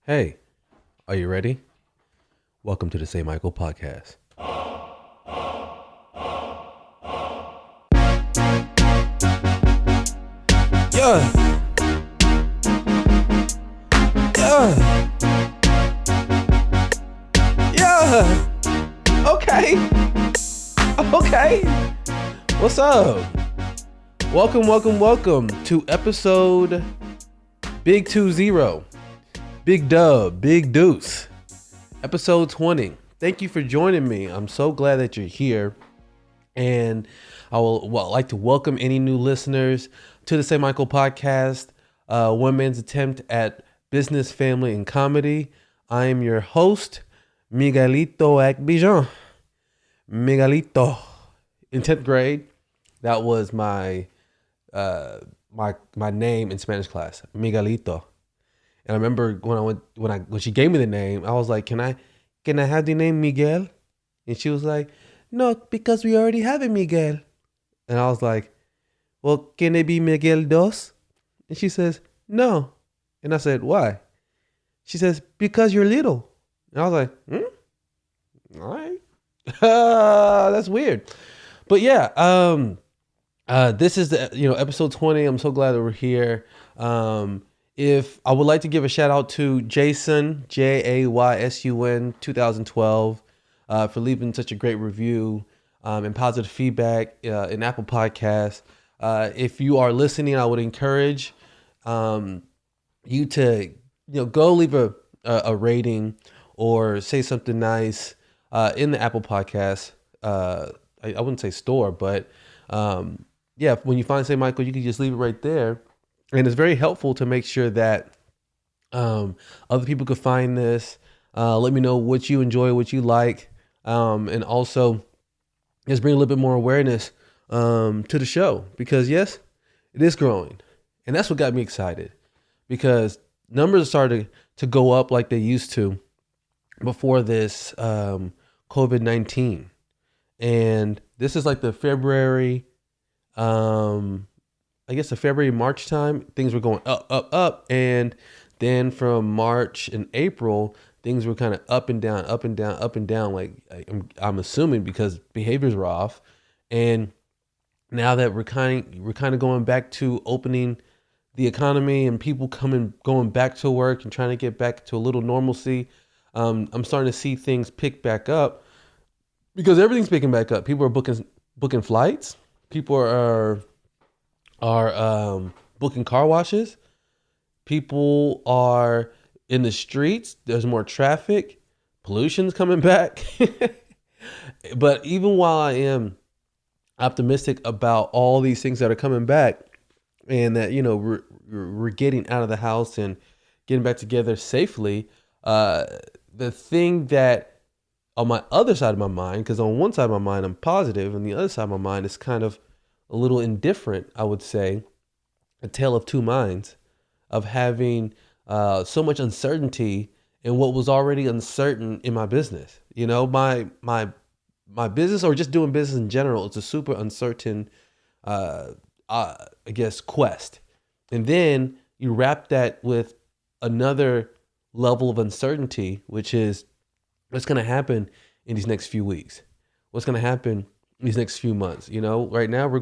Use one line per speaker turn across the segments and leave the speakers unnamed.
Hey, are you ready? Welcome to the Say Michael podcast. Yeah, yeah, yeah. Okay, okay. What's up? Welcome to episode Big 20, Big Dub, Big Deuce, episode 20. Thank you for joining me. I'm so glad that you're here. And I will like to welcome any new listeners to the Say Michael podcast, one man's attempt at business, family, and comedy. I am your host, Miguelito Aigbedion. Miguelito. In 10th grade, that was my name in Spanish class, Miguelito. And I remember when she gave me the name, I was like, can I have the name Miguel? And she was like, no, because we already have a Miguel. And I was like, well, can it be Miguel Dos? And she says, no. And I said, why? She says, because you're little. And I was like, all right. That's weird. But yeah, this is the episode 20. I'm so glad that we're here. If I would like to give a shout out to Jason, Jaysun 2012, for leaving such a great review and positive feedback in Apple Podcasts. If you are listening, I would encourage you to go leave a rating or say something nice in the Apple Podcast. I wouldn't say store, but yeah, when you find Say Michael, you can just leave it right there. And it's very helpful to make sure that other people could find this. Let me know what you enjoy, what you like, and also just bring a little bit more awareness to the show. Because yes, it is growing, and that's what got me excited. Because numbers started to go up like they used to before this COVID-19, and this is like the February. I guess the February-March time, things were going up. And then from March and April, things were kind of up and down. Like I'm assuming because behaviors were off. And now that we're kind of going back to opening the economy and people going back to work and trying to get back to a little normalcy, I'm starting to see things pick back up because everything's picking back up. People are booking flights. People are booking car washes. People are in the streets. There's more traffic. Pollution's coming back. But even while I am optimistic about all these things that are coming back and that, we're getting out of the house and getting back together safely, the thing that on my other side of my mind, because on one side of my mind, I'm positive, and the other side of my mind is kind of a little indifferent, I would say, a tale of two minds of having so much uncertainty in what was already uncertain in my business. My business, or just doing business in general, it's a super uncertain, I guess, quest. And then you wrap that with another level of uncertainty, which is what's going to happen in these next few weeks, what's going to happen these next few months. Right now we're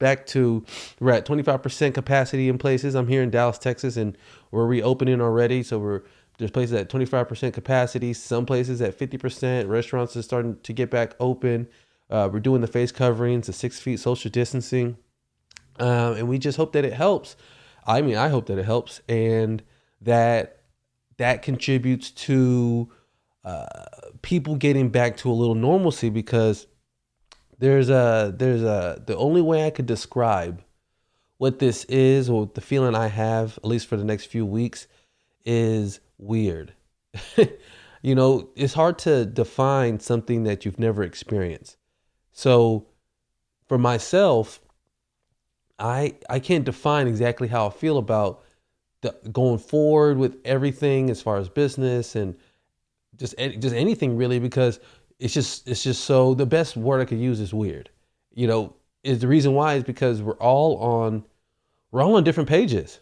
at 25% capacity in places. I'm here in Dallas, Texas, and we're reopening already. So there's places at 25% capacity, some places at 50%. Restaurants are starting to get back open. We're doing the face coverings, the 6 feet social distancing. And we just hope that it helps. I hope that it helps, and that contributes to people getting back to a little normalcy, because the only way I could describe what this is, or the feeling I have, at least for the next few weeks, is weird. It's hard to define something that you've never experienced. So for myself, I can't define exactly how I feel about going forward with everything as far as business and just anything really, because it's just so, the best word I could use is weird. Is the reason why is because we're all on different pages.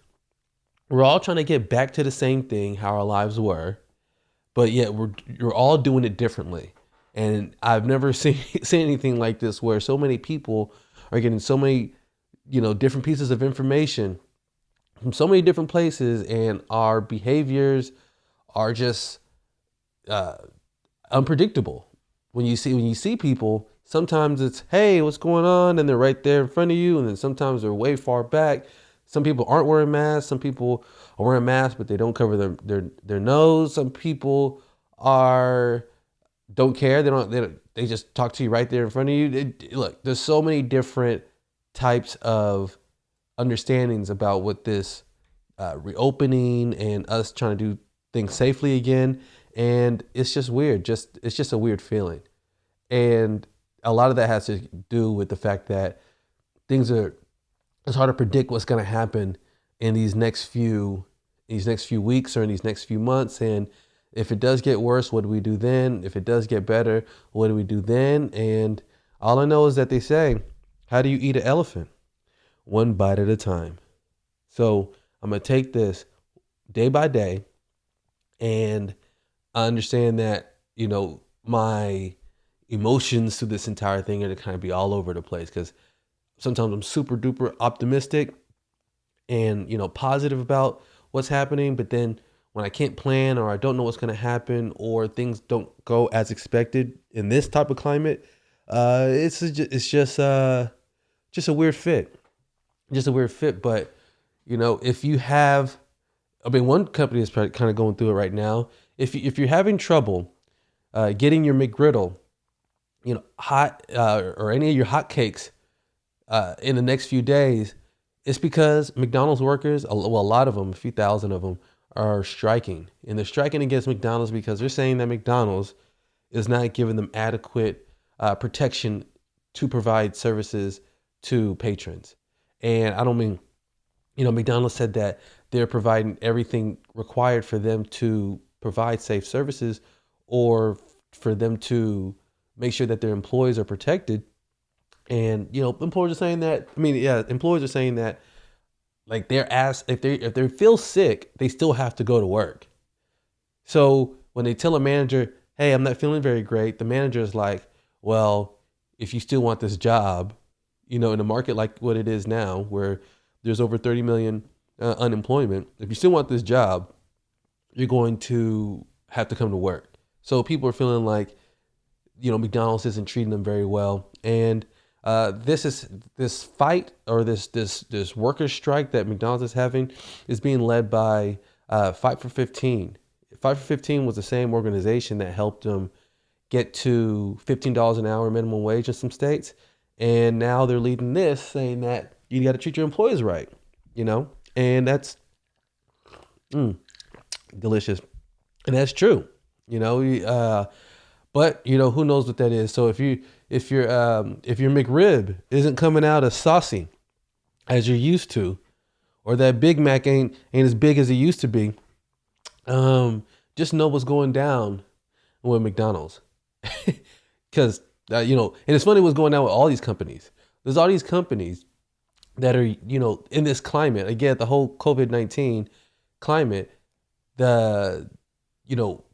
We're all trying to get back to the same thing, how our lives were, but yet you're all doing it differently. And I've never seen anything like this where so many people are getting so many, different pieces of information from so many different places, and our behaviors are just uh, unpredictable. When you see people, sometimes it's, hey, what's going on, and they're right there in front of you, and then sometimes they're way far back. Some people aren't wearing masks. Some people are wearing masks, but they don't cover their nose. Some people are don't care. They just talk to you right there in front of you. Look, there's so many different types of understandings about what this reopening and us trying to do things safely again. And it's just weird. It's just a weird feeling. And a lot of that has to do with the fact that it's hard to predict what's going to happen in these next few weeks or in these next few months. And if it does get worse, what do we do then? If it does get better, what do we do then? And all I know is that they say, how do you eat an elephant? One bite at a time. So I'm going to take this day by day, and I understand that, my emotions to this entire thing are to kind of be all over the place, because sometimes I'm super duper optimistic and, positive about what's happening. But then when I can't plan, or I don't know what's going to happen, or things don't go as expected in this type of climate, it's just a weird fit. Just a weird fit. But, if you have, one company is kind of going through it right now. If you're having trouble getting your McGriddle, hot, or any of your hot cakes in the next few days, it's because McDonald's workers, a lot of them, a few thousand of them, are striking. And they're striking against McDonald's because they're saying that McDonald's is not giving them adequate protection to provide services to patrons. And I don't mean, McDonald's said that they're providing everything required for them to provide safe services, or for them to make sure that their employees are protected. And, employers are saying that, employers are saying that, like, they're asked, if they feel sick, they still have to go to work. So when they tell a manager, hey, I'm not feeling very great, the manager is like, well, if you still want this job, in a market like what it is now, where there's over 30 million unemployment, if you still want this job, you're going to have to come to work. So people are feeling like, McDonald's isn't treating them very well. And this fight, or this workers' strike that McDonald's is having, is being led by Fight for 15. Fight for 15 was the same organization that helped them get to $15 an hour minimum wage in some states. And now they're leading this, saying that you got to treat your employees right, and that's delicious. And that's true, but who knows what that is. So if your McRib isn't coming out as saucy as you're used to, or that Big Mac ain't as big as it used to be, just know what's going down with McDonald's. Because and it's funny what's going on with all these companies. There's all these companies that are, in this climate, again, the whole COVID-19 climate,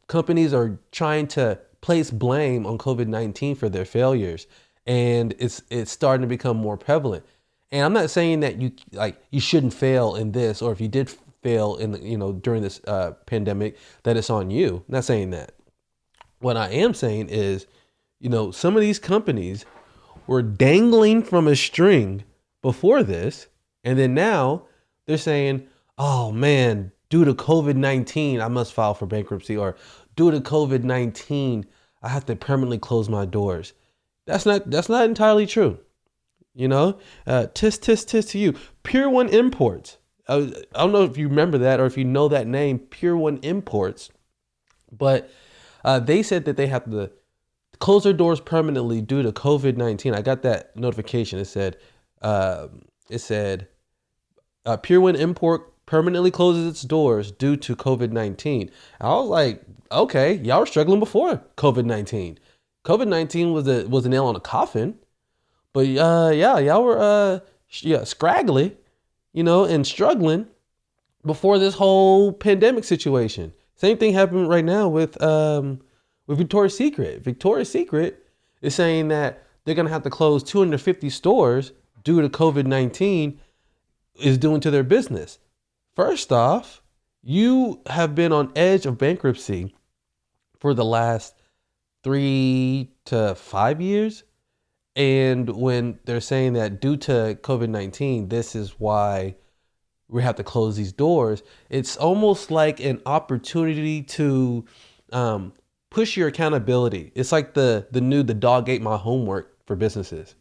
companies are trying to place blame on COVID-19 for their failures. And it's starting to become more prevalent. And I'm not saying that you shouldn't fail in this, or if you did fail in during this pandemic, that it's on you. I'm not saying that. What I am saying is, some of these companies were dangling from a string before this, and then now they're saying, oh man, due to COVID-19, I must file for bankruptcy, or due to COVID-19, I have to permanently close my doors. That's not entirely true. Tisk, tisk, tisk to you. Pier 1 Imports. I don't know if you remember that, or if you know that name, Pier 1 Imports. But they said that they have to close their doors permanently due to COVID-19. I got that notification. It said Pier 1 Import permanently closes its doors due to COVID-19. I was like, okay, y'all were struggling before COVID-19. COVID-19 was a nail on a coffin. But y'all were scraggly, and struggling before this whole pandemic situation. Same thing happened right now with Victoria's Secret. Victoria's Secret is saying that they're gonna have to close 250 stores due to COVID-19 is doing to their business. First off, you have been on edge of bankruptcy for the last 3 to 5 years. And when they're saying that due to COVID-19, this is why we have to close these doors, it's almost like an opportunity to push your accountability. It's like the dog ate my homework for businesses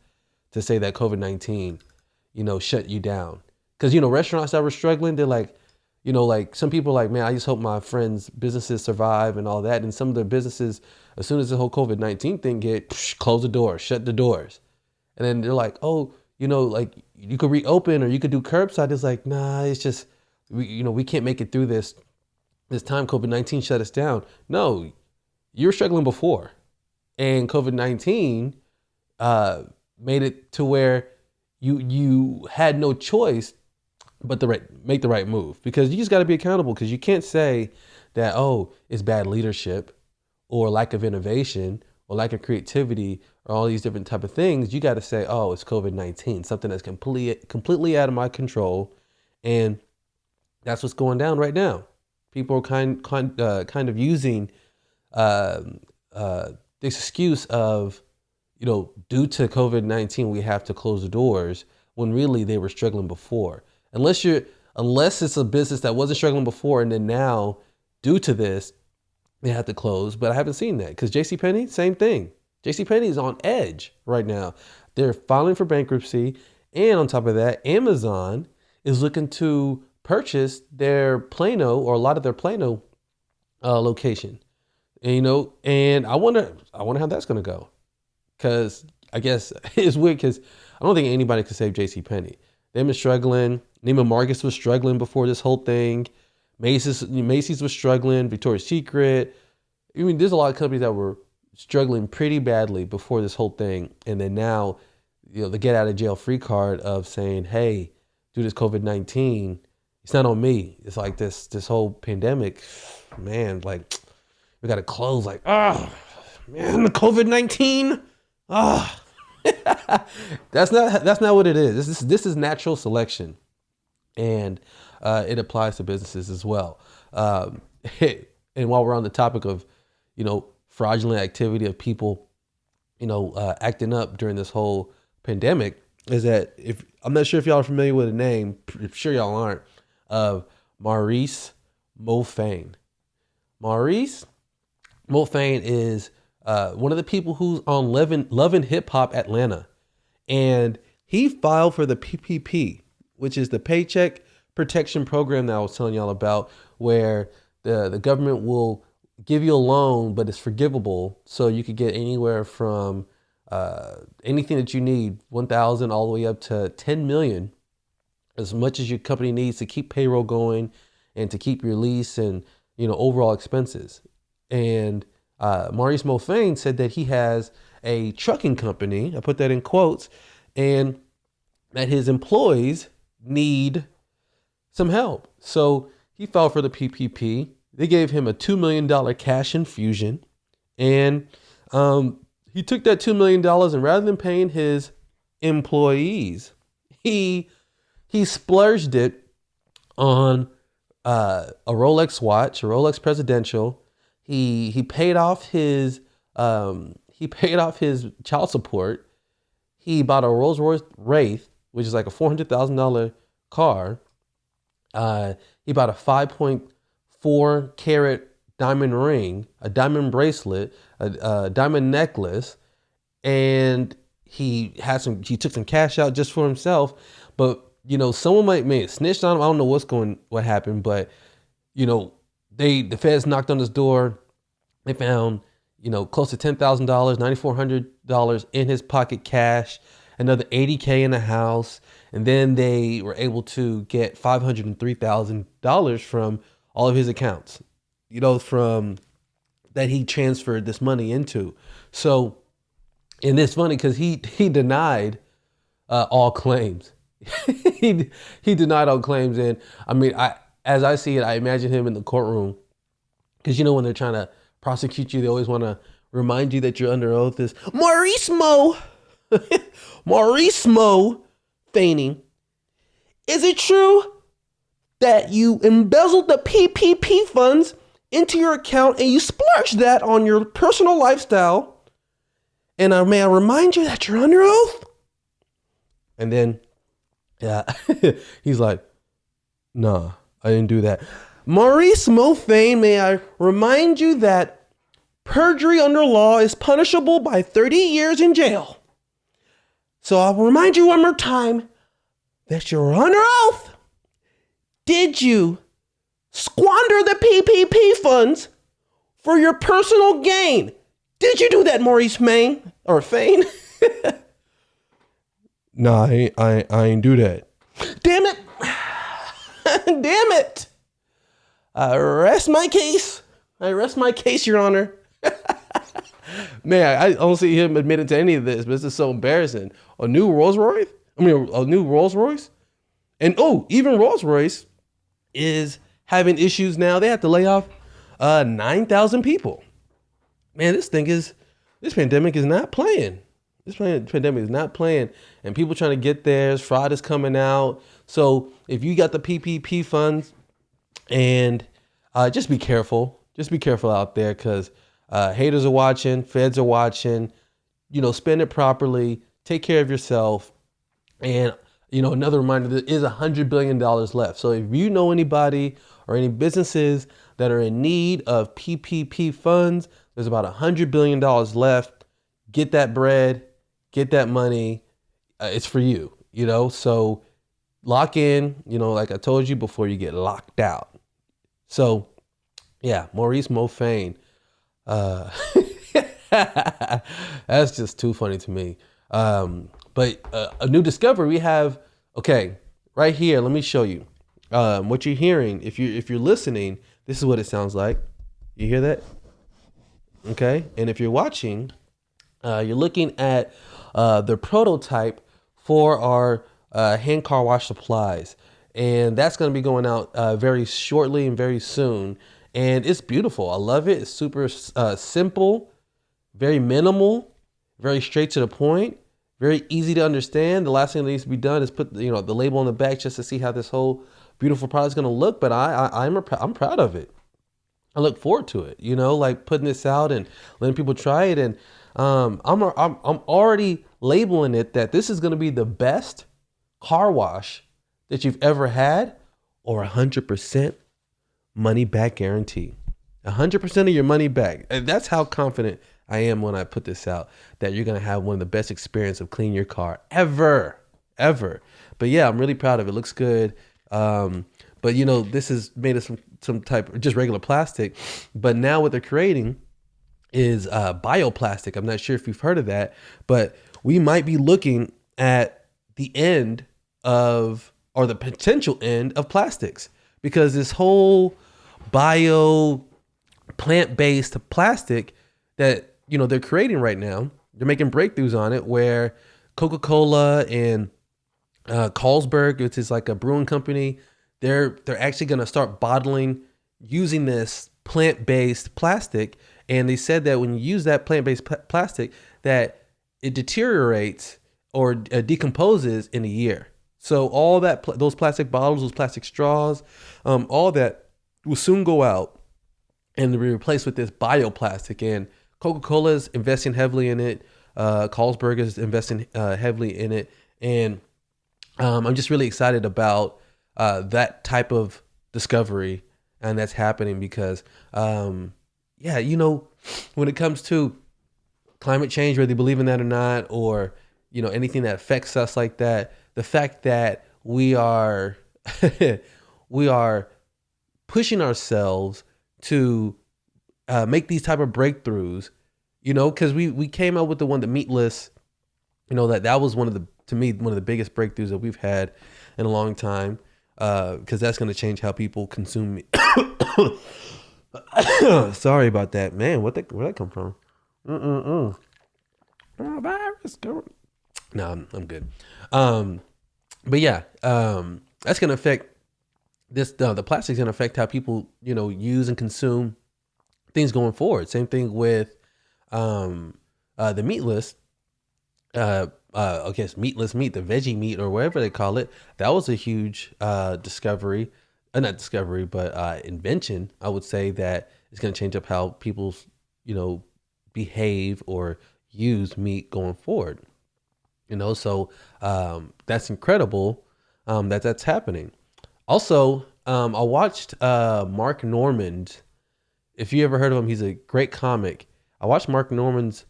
to say that COVID-19, shut you down. Because, restaurants that were struggling, they're like, like some people are like, man, I just hope my friends' businesses survive and all that. And some of their businesses, as soon as the whole COVID-19 thing close the doors, shut the doors. And then they're like, oh, like you could reopen or you could do curbside. It's like, nah, it's just, we can't make it through this time. COVID-19 shut us down. No, you were struggling before. And COVID-19 made it to where you had no choice but make the right move, because you just got to be accountable, because you can't say that, oh, it's bad leadership or lack of innovation or lack of creativity or all these different type of things. You got to say, oh, it's COVID-19, something that's completely out of my control. And that's what's going down right now. People are kind of using this excuse of, due to COVID-19, we have to close the doors, when really they were struggling before. Unless it's a business that wasn't struggling before, and then now, due to this, they have to close. But I haven't seen that, because JCPenney, same thing. JCPenney is on edge right now. They're filing for bankruptcy. And on top of that, Amazon is looking to purchase their Plano, or a lot of their Plano location. And, and I wonder how that's going to go. Because I guess it's weird, because I don't think anybody could save JCPenney. They've been struggling. Neiman Marcus was struggling before this whole thing. Macy's was struggling. Victoria's Secret. I mean, there's a lot of companies that were struggling pretty badly before this whole thing. And then now, the get out of jail free card of saying, hey, due to this COVID-19, it's not on me. It's like this whole pandemic, man, like we got to close, like, man, the COVID-19. That's not what it is. This is natural selection, and it applies to businesses as well. And while we're on the topic of, fraudulent activity of people, acting up during this whole pandemic, is that I'm not sure if y'all are familiar with the name, I'm sure y'all aren't, of Maurice Mulfane. Maurice Mulfane is one of the people who's on Love and Hip Hop Atlanta. And he filed for the PPP, which is the Paycheck Protection Program that I was telling y'all about, where the government will give you a loan, but it's forgivable. So you could get anywhere from anything that you need, 1,000 all the way up to 10 million, as much as your company needs to keep payroll going and to keep your lease and, overall expenses. And Maurice Mulfane said that he has a trucking company, I put that in quotes, and that his employees need some help. So he filed for the PPP. They gave him a $2 million cash infusion. And he took that $2 million, and rather than paying his employees, he splurged it on a Rolex watch, a Rolex Presidential. He paid off his child support. He bought a Rolls Royce Wraith, which is like a $400,000 car. He bought a 5.4 carat diamond ring, a diamond bracelet, a diamond necklace, and he took some cash out just for himself. But someone may have snitched on him. I don't know what happened, but the feds knocked on his door. They found, close to $10,000, $9,400 in his pocket cash, another $80K in the house. And then they were able to get $503,000 from all of his accounts, from that he transferred this money into. So, and it's funny because he denied all claims. he denied all claims. And I mean, as I see it, I imagine him in the courtroom because you know when they're trying to prosecute you, they always want to remind you that you're under oath. Is Maurice Mo, Maurice Mo, feigning. Is it true that you embezzled the PPP funds into your account and you splurged that on your personal lifestyle? And may I remind you that you're under oath? And then, yeah, he's like, nah, I didn't do that. Maurice Mofane, may I remind you that perjury under law is punishable by 30 years in jail. So I'll remind you one more time that you're under oath. Did you squander the PPP funds for your personal gain? Did you do that, Maurice Maine or Fane? Nah, I ain't do that. Damn it. Damn it. I rest my case, Your Honor. Man, I don't see him admitting to any of this, but this is so embarrassing. A new Rolls Royce? And even Rolls Royce is having issues now. They have to lay off 9,000 people. Man, this pandemic is not playing. This pandemic is not playing, and people trying to get theirs. Fraud is coming out. So if you got the PPP funds, and just be careful. Just be careful out there, because haters are watching, feds are watching. Spend it properly. Take care of yourself. And another reminder: there is $100 billion left. So if you know anybody or any businesses that are in need of PPP funds, there's about $100 billion left. Get that bread. Get that money. It's for you, so lock in, like I told you, before you get locked out. So yeah, Maurice Mofane. That's just too funny to me. But a new discovery we have. Okay, right here, let me show you what you're hearing. If you're listening, this is what it sounds like. You hear that? Okay. And if you're watching, you're looking at the prototype for our hand car wash supplies. And that's going to be going out very shortly and very soon. And it's beautiful. I love it. It's super simple, very minimal, very straight to the point, very easy to understand. The last thing that needs to be done is put the label on the back just to see how this whole beautiful product is going to look. But I'm proud of it. I look forward to it, like putting this out and letting people try it. And I'm already labeling it that this is going to be the best car wash that you've ever had, or 100% money back guarantee. 100% of your money back. And that's how confident I am when I put this out, that you're going to have one of the best experience of cleaning your car ever. But yeah, I'm really proud of it. It looks good. But this is made of some type of just regular plastic. But now what they're creating is bioplastic. I'm not sure if you've heard of that, but we might be looking at the end of, or the potential end of, plastics, because this whole plant-based plastic that they're creating right now, they're making breakthroughs on it, where Coca-Cola and Carlsberg, which is like a brewing company, they're actually going to start bottling using this plant-based plastic. And they said that when you use that plant-based plastic, that it deteriorates or decomposes in a year. So all that, those plastic bottles, those plastic straws, all that will soon go out and be replaced with this bioplastic. And Coca-Cola is investing heavily in it. Carlsberg is investing heavily in it. And I'm just really excited about that type of discovery, and that's happening because, when it comes to climate change, whether you believe in that or not, or anything that affects us like that, the fact that we are pushing ourselves to make these type of breakthroughs, because we came up with the meatless, that was to me one of the biggest breakthroughs that we've had in a long time, because that's going to change how people consume meat. Sorry about that, man. Where'd that come from? Virus. No, I'm good. But yeah, that's going to affect the plastic's gonna affect how people, use and consume things going forward. Same thing with the meatless, I guess meatless meat, the veggie meat or whatever they call it. That was a huge discovery, not discovery, but invention. I would say that it's going to change up how people, behave or use meat going forward. So that's incredible that's happening. Also, I watched Mark Normand. If you ever heard of him, he's a great comic. I watched Mark Normand's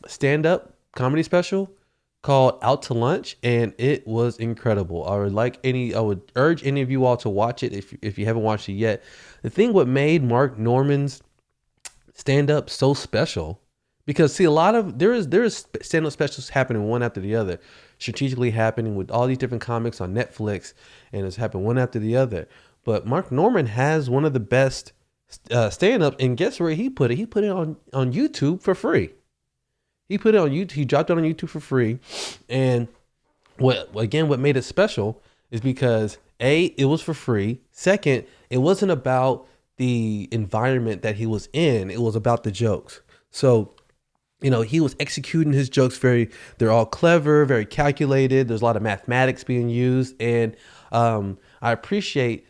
stand-up comedy special called Out to Lunch, and it was incredible. I would urge any of you all to watch it if you haven't watched it yet. The thing what made Mark Normand's stand-up so special, because see, there is stand-up specials happening one after the other, strategically happening with all these different comics on Netflix, and it's happening one after the other. But Mark Normand has one of the best stand-up, and guess where he put it? He put it on YouTube for free. He put it on YouTube. He dropped it on YouTube for free. And what made it special is because it was for free. Second, it wasn't about the environment that he was in. It was about the jokes. So, he was executing his jokes they're all clever, very calculated. There's a lot of mathematics being used. And I appreciate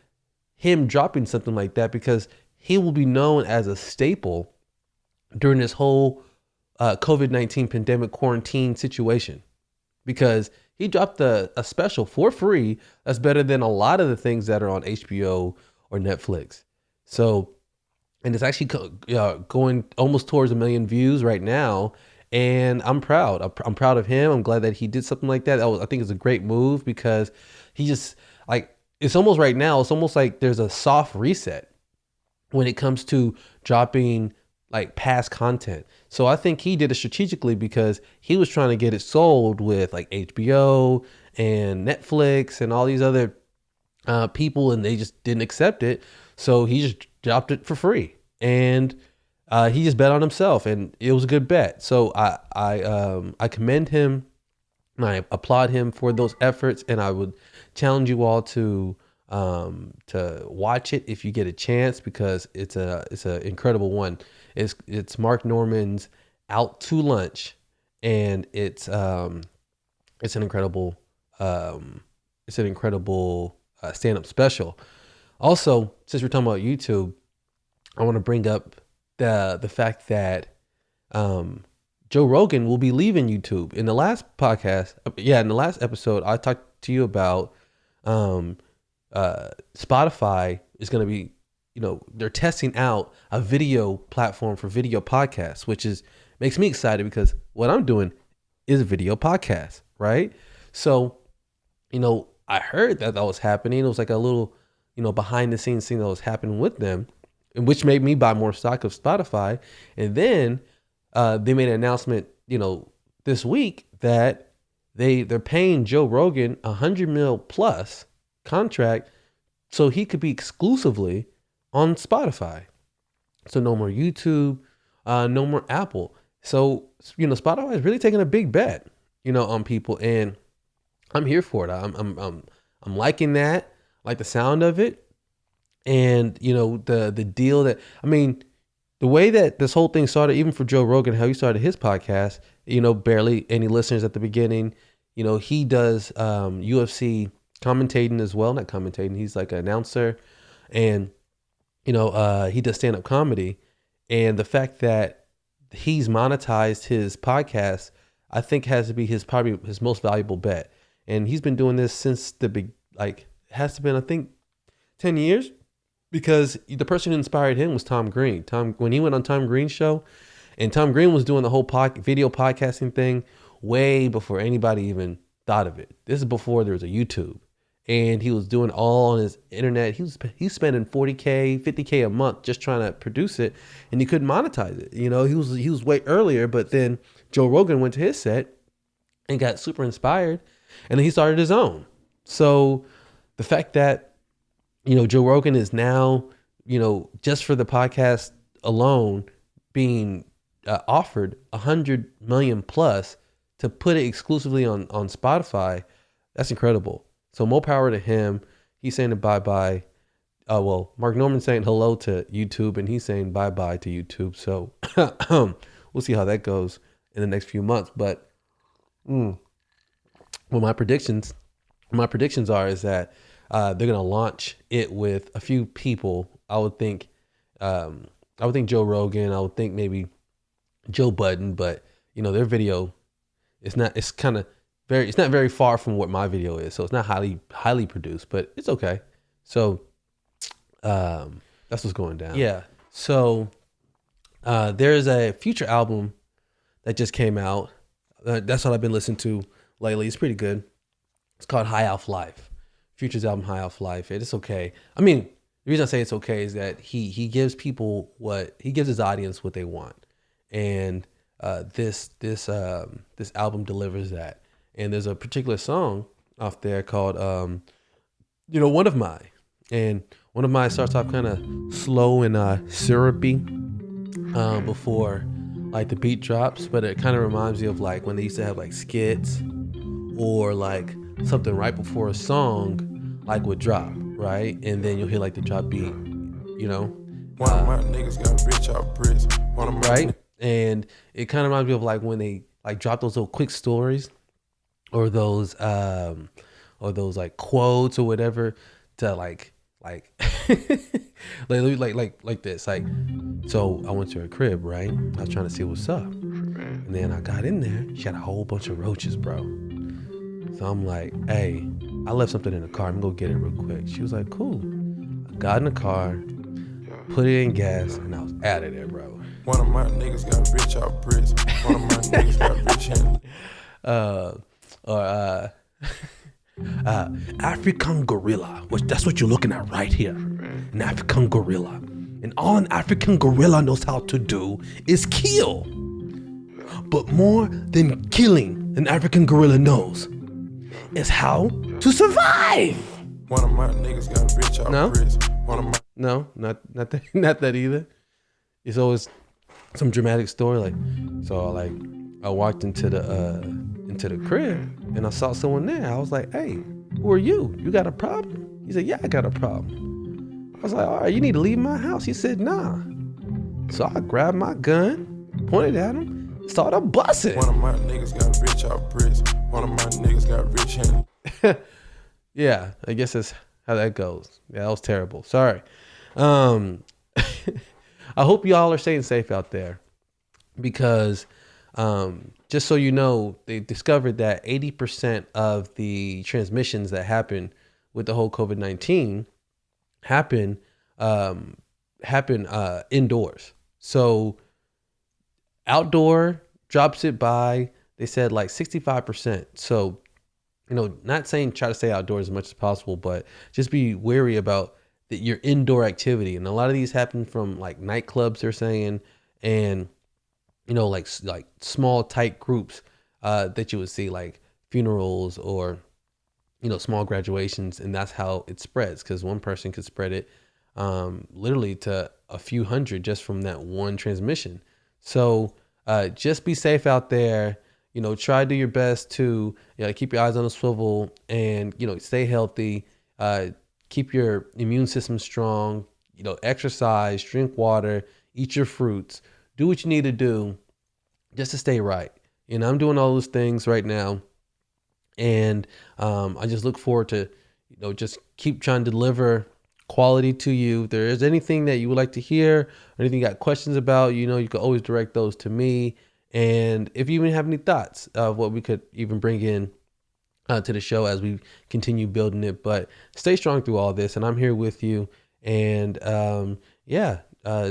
him dropping something like that because he will be known as a staple during this whole COVID-19 pandemic quarantine situation, because he dropped a special for free that's better than a lot of the things that are on HBO or Netflix. So, and it's actually going almost towards 1 million views right now, and I'm proud. I'm proud of him. I'm glad that he did something like that. I think it's a great move because he just it's almost right now. It's almost like there's a soft reset when it comes to dropping past content. So I think he did it strategically because he was trying to get it sold with HBO and Netflix and all these other people, and they just didn't accept it. So he just dropped it for free, and he just bet on himself, and it was a good bet. So I commend him and I applaud him for those efforts, and I would challenge you all to watch it if you get a chance, because it's an incredible one. It's Mark Normand's Out to Lunch, and it's an incredible stand-up special. Also, since we're talking about YouTube, I want to bring up the fact that Joe Rogan will be leaving YouTube. In the last episode, I talked to you about Spotify is going to be, they're testing out a video platform for video podcasts, which makes me excited because what I'm doing is a video podcast, right? So, I heard that was happening. It was like a little, behind the scenes thing that was happening with them, and which made me buy more stock of Spotify. And then they made an announcement, this week that they're paying Joe Rogan $100 million plus contract so he could be exclusively on Spotify. So no more YouTube, no more Apple. So, Spotify is really taking a big bet, on people, and I'm here for it. I'm liking that, like the sound of it. And, the deal the way that this whole thing started, even for Joe Rogan, how he started his podcast, barely any listeners at the beginning. He does UFC commentating as well. Not commentating. He's like an announcer, and, he does stand-up comedy. And the fact that he's monetized his podcast, I think has to be probably his most valuable bet. And he's been doing this since has to been, I think, 10 years, because the person who inspired him was Tom Green. When he went on Tom Green's show, and Tom Green was doing the whole video podcasting thing way before anybody even thought of it. This is before there was a YouTube, and he was doing all on his internet. He's spending $40K, $50K a month just trying to produce it, and he couldn't monetize it. He was way earlier, but then Joe Rogan went to his set and got super inspired, and then he started his own. So the fact that, Joe Rogan is now, just for the podcast alone being offered $100 million plus to put it exclusively on Spotify, that's incredible. So more power to him. he's saying bye-bye. Well, Mark Norman saying hello to YouTube, and he's saying bye-bye to YouTube. So we'll see how that goes in the next few months. But well, my predictions are is that they're gonna launch it with a few people. I would think Joe Rogan. I would think maybe Joe Budden, but their video, it's not very far from what my video is, so it's not highly produced, but it's okay. So that's what's going down. Yeah. So there's a Future album that just came out. That's what I've been listening to lately. It's pretty good. It's called High Off Life. Future's album High Off Life. It's okay. I mean, the reason I say it's okay is that he gives people he gives his audience what they want, and this album delivers that. And there's a particular song off there called One of Mine, and One of Mine starts off kind of slow and syrupy before like the beat drops, but it kind of reminds me of like when they used to have like skits or like something right before a song like would drop, right? And then you'll hear like the drop beat, One of my niggas got rich out bricks. Right? And it kind of reminds me of like when they like drop those little quick stories or those like quotes or whatever to like like this. Like, so I went to her crib, right? I was trying to see what's up. And then I got in there. She had a whole bunch of roaches, bro. So I'm like, hey, I left something in the car. I'm gonna go get it real quick. She was like, cool. I got in the car, put it in gas, and I was out of there, bro. One of my niggas got rich out bricks. One of my niggas got rich. African gorilla, which that's what you're looking at right here. An African gorilla. And all an African gorilla knows how to do is kill. But more than killing, an African gorilla knows is how to survive. One of my niggas got rich out bricks. No, not that either. It's always some dramatic story. Like, so like I walked into the crib and I saw someone there. I was like, hey, who are you? You got a problem? He said, yeah, I got a problem. I was like, all right, you need to leave my house. He said, nah. So I grabbed my gun, pointed at him, started busting. One of my niggas got rich out bricks. One of my niggas got rich hand. Yeah, I guess that's how that goes. Yeah, that was terrible. Sorry. I hope y'all are staying safe out there because just so you know, they discovered that 80% of the transmissions that happen with the whole COVID-19 happen indoors. So outdoor drops it by, they said like 65%. So, not saying try to stay outdoors as much as possible, but just be wary about your indoor activity. And a lot of these happen from like nightclubs, they're saying, and like small tight groups that you would see, like funerals or small graduations, and that's how it spreads, because one person could spread it literally to a few hundred just from that one transmission. So just be safe out there. Try to do your best to keep your eyes on the swivel and stay healthy. Keep your immune system strong. Exercise, drink water, eat your fruits. Do what you need to do just to stay right. I'm doing all those things right now. And I just look forward to, just keep trying to deliver quality to you. If there is anything that you would like to hear, or anything you got questions about, you can always direct those to me. And if you even have any thoughts of what we could even bring in to the show as we continue building it, but stay strong through all this. And I'm here with you. And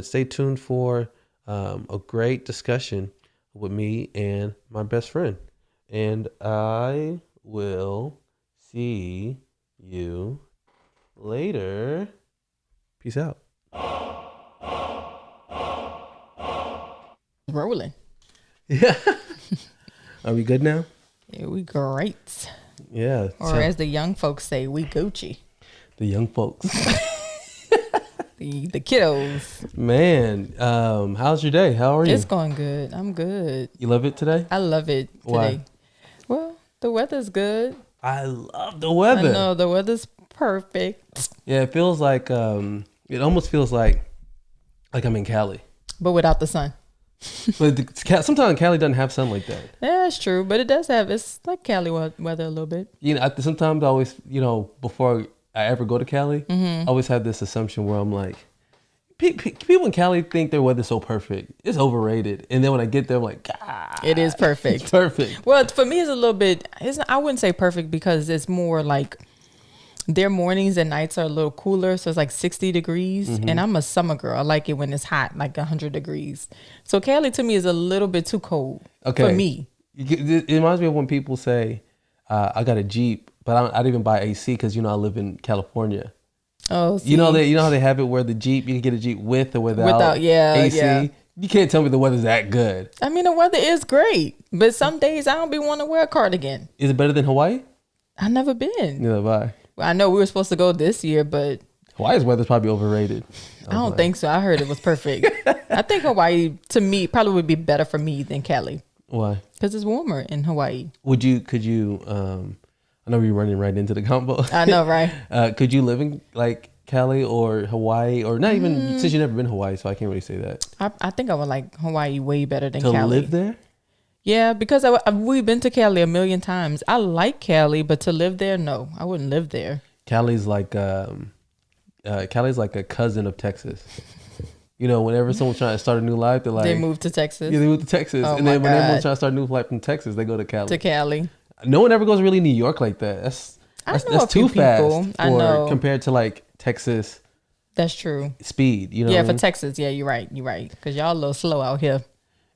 stay tuned for a great discussion with me and my best friend. And I will see you later. Peace out.
Rolling.
Yeah. Are we good now?
Yeah, we great.
Yeah.
Or as the young folks say, we Gucci.
The young folks.
the kiddos.
Man, how's your day? How are you?
It's going good. I'm good.
You love it today?
I love it today.
Why?
Well, the weather's good.
I love the weather.
I know the weather's perfect.
Yeah, it feels like it almost feels like I'm in Cali.
But without the sun.
But sometimes Cali doesn't have sun like that.
Yeah, that's true. But it does have, it's like Cali weather a little bit.
You know, sometimes I always, before I ever go to Cali, I always have this assumption where I'm like, people in Cali think their weather's so perfect. It's overrated. And then when I get there, I'm like, God,
It is perfect.
it's perfect.
Well, for me, it's a little bit, I wouldn't say perfect because it's more like their mornings and nights are a little cooler. So it's like 60 degrees. And I'm a summer girl. I like it when it's hot, like 100 degrees. So Cali to me is a little bit too cold for me.
It reminds me of when people say, I got a Jeep, but I don't even buy AC because, I live in California.
Oh, see.
You know how they have it where the Jeep, you can get a Jeep with or without AC?
Yeah.
You can't tell me the weather's that good.
I mean, the weather is great, but some days I don't be want to wear a cardigan.
Is it better than Hawaii?
I never been.
Neither have I.
I know we were supposed to go this year, but
Hawaii's weather's probably overrated.
I don't think so. I heard it was perfect. I think Hawaii, to me, probably would be better for me than Cali.
Why?
Because it's warmer in Hawaii.
Could you, I know you're running right into the combo.
I know, right?
Could you live in like Cali or Hawaii or not even, since you've never been to Hawaii, so I can't really say that.
I think I would like Hawaii way better than
To
Cali.
live there?
Yeah, because we've been to Cali a million times. I like Cali, but to live there, no, I wouldn't live there.
Cali's like a cousin of Texas. Whenever someone's trying to start a new life, they're like,
They moved to Texas.
Yeah, they moved to Texas.
Oh,
and
my
then when
God.
everyone's trying to start a new life from Texas, they go to Cali.
To Cali.
No one ever goes really New York like that. That's
know a
too
few people.
fast
I know.
compared to like Texas
That's true.
speed.
Yeah,
what I
for
mean?
Texas. Yeah, you're right. You're right. Because y'all a little slow out here.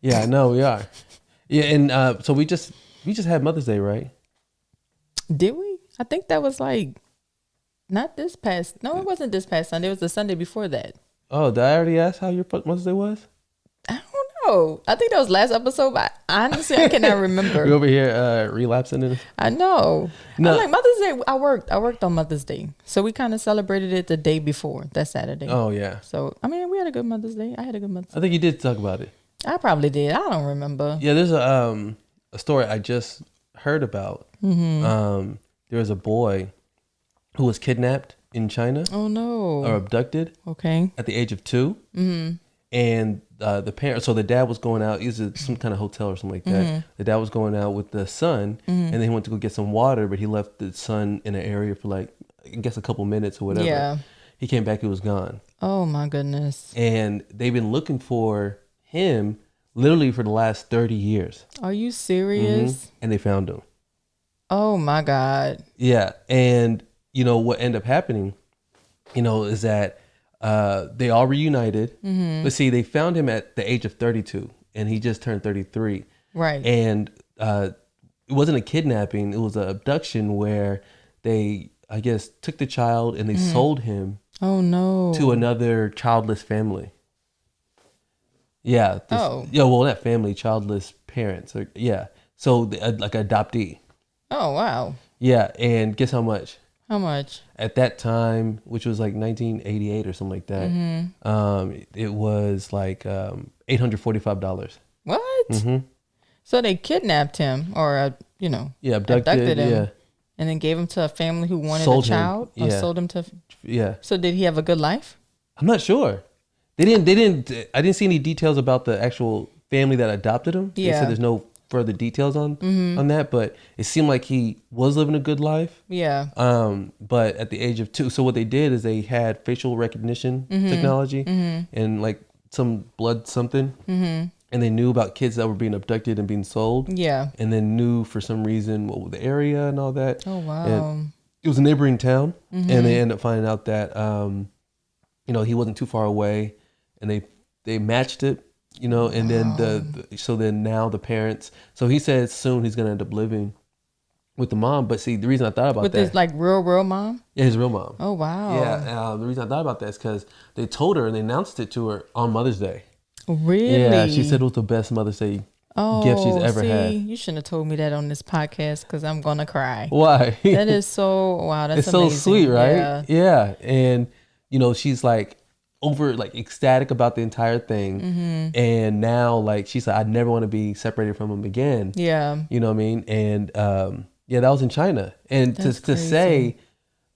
Yeah, I know we are. Yeah, and so we just had Mother's Day, right?
Did we? I think that was like not this past. No, it wasn't this past Sunday. It was the Sunday before that.
Oh, did I already ask how your Mother's Day was?
I don't know. I think that was last episode, but honestly, I cannot remember.
You over here relapsing in it?
I know.
No.
I'm like Mother's Day. I worked on Mother's Day, so we kind of celebrated it the day before, that Saturday.
Oh yeah.
So I mean, we had a good Mother's Day. I had a good Mother's Day.
I think you did talk about it.
I probably did. I don't remember.
Yeah, there's a story I just heard about. There was a boy who was kidnapped in China
Oh no.
or abducted
Okay.
at the age of 2. And the parent, so the dad was going out. He was at some kind of hotel or something like that. The dad was going out with the son, and then he went to go get some water, but he left the son in an area for like, I guess, a couple minutes or whatever.
Yeah.
He came back, he was gone.
Oh my goodness.
And they've been looking for him literally for the last 30 years.
Are you serious?
And they found him.
Oh my God.
Yeah. And, what ended up happening, is that they all reunited. But see, they found him at the age of 32 and he just turned 33.
Right.
And it wasn't a kidnapping. It was an abduction where they, I guess, took the child and they sold him
Oh no.
to another childless family. Yeah. Yeah, well, not family, childless parents. Yeah. So like adoptee.
Oh wow.
Yeah. And guess how much?
How much?
At that time, which was like 1988 or something like that, it was like $845.
What? So they kidnapped him, or
Yeah, abducted
him,
yeah.
and then gave him to a family who wanted
Sold
a
him,
child, or
yeah.
sold him to.
Yeah.
So did he have a good life?
I'm not sure. I didn't see any details about the actual family that adopted him. They
Yeah.
said there's no further details on that, but it seemed like he was living a good life.
Yeah.
But at the age of 2, so what they did is they had facial recognition technology and like some blood something, and they knew about kids that were being abducted and being sold.
Yeah.
And then knew for some reason what the area and all that.
Oh wow.
And it was a neighboring town, and they ended up finding out that he wasn't too far away, and they matched it. And then so then now the parents, so he said soon he's going to end up living with the mom. But see, the reason I thought about
With
that.
his like real mom?
Yeah, his real mom.
Oh wow.
Yeah. The reason I thought about that is because they told her and they announced it to her on Mother's Day.
Really?
Yeah, she said it was the best Mother's Day gift she's ever had.
You shouldn't have told me that on this podcast because I'm going to cry.
Why?
That is so, wow. That's
it's
amazing.
so sweet, right?
Yeah.
Yeah. And, she's like over like ecstatic about the entire thing. And now like she said, I never want to be separated from him again.
Yeah.
You know what I mean? And that was in China. And to say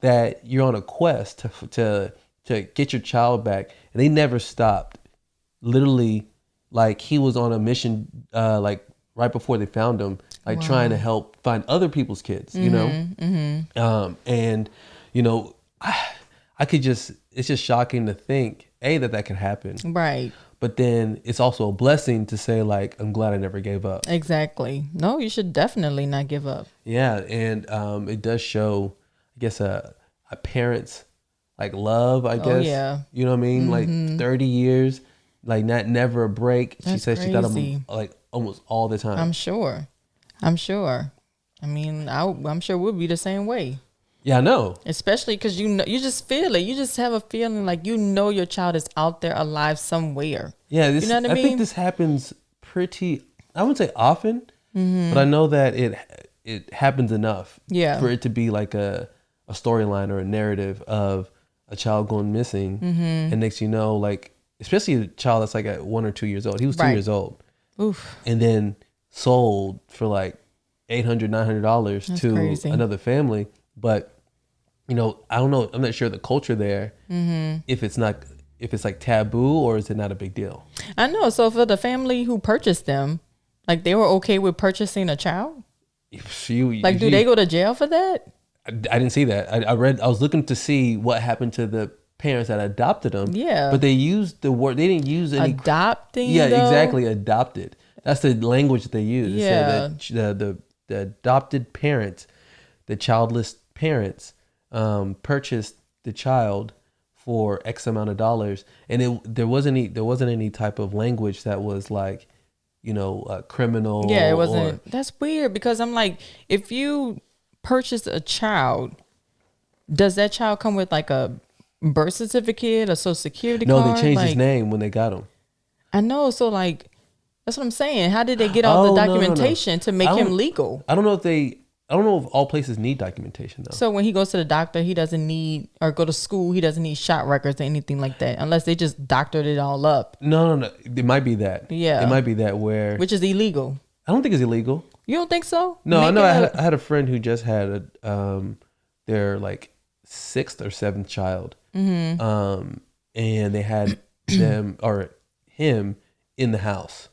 that you're on a quest to get your child back, and they never stopped. Literally, like he was on a mission, like right before they found him, like trying to help find other people's kids, you know? And, you know, I could just, it's just shocking to think, that could happen.
Right.
But then it's also a blessing to say, like, I'm glad I never gave up.
Exactly. No, you should definitely not give up.
Yeah. And it does show, I guess, a parent's, like, love, I guess.
Oh, yeah.
You know what I mean? Like, 30 years, like, never a break.
That's
she said
crazy.
she thought of him, like, almost all the time.
I'm sure. I mean, I'm sure we'll be the same way.
Yeah, I know.
Especially because you just feel it. You just have a feeling like your child is out there alive somewhere.
Yeah,
you know what I mean?
I think this happens pretty, I wouldn't say often, but I know that it happens enough for it to be like a storyline or a narrative of a child going missing. And next you know, like, especially a child that's like at 1 or 2 years old. He was 2 years old.
Oof.
And then sold for like $800, $900 to
crazy.
another family. But, you know, I don't know. I'm not sure the culture there, if it's like taboo or is it not a big deal?
I know. So for the family who purchased them, like they were okay with purchasing a child? Do they go to jail for that?
I didn't see that. I was looking to see what happened to the parents that adopted them. Yeah. But they used the word, they didn't use any.
Adopting?
Yeah, exactly. Adopted. That's the language that they use.
Yeah.
It said that the adopted parents, the childless parents, purchased the child for X amount of dollars, and there wasn't any type of language that was like, you know, criminal.
Yeah, it wasn't. That's weird because I'm like, if you purchase a child, does that child come with like a birth certificate, a social security card?
No, they changed his name when they got him.
I know. So like, that's what I'm saying. How did they get all the documentation to make him legal?
I don't know if all places need documentation though.
So when he goes to the doctor, he doesn't need, or go to school, he doesn't need shot records or anything like that, unless they just doctored it all up.
No. It might be that.
Yeah.
It might be that
which is illegal.
I don't think it's illegal.
You don't think so?
No, I know. I had a friend who just had their like 6th or 7th child. And they had them or him in the house.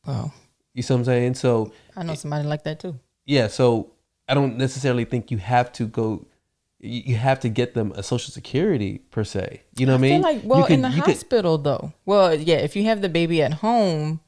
Wow.
You see what I'm saying? So
I know somebody like that too.
Yeah, so I don't necessarily think you have to get them a social security per se. You know what I mean?
I feel like, in the hospital though. Well, yeah, if you have the baby at home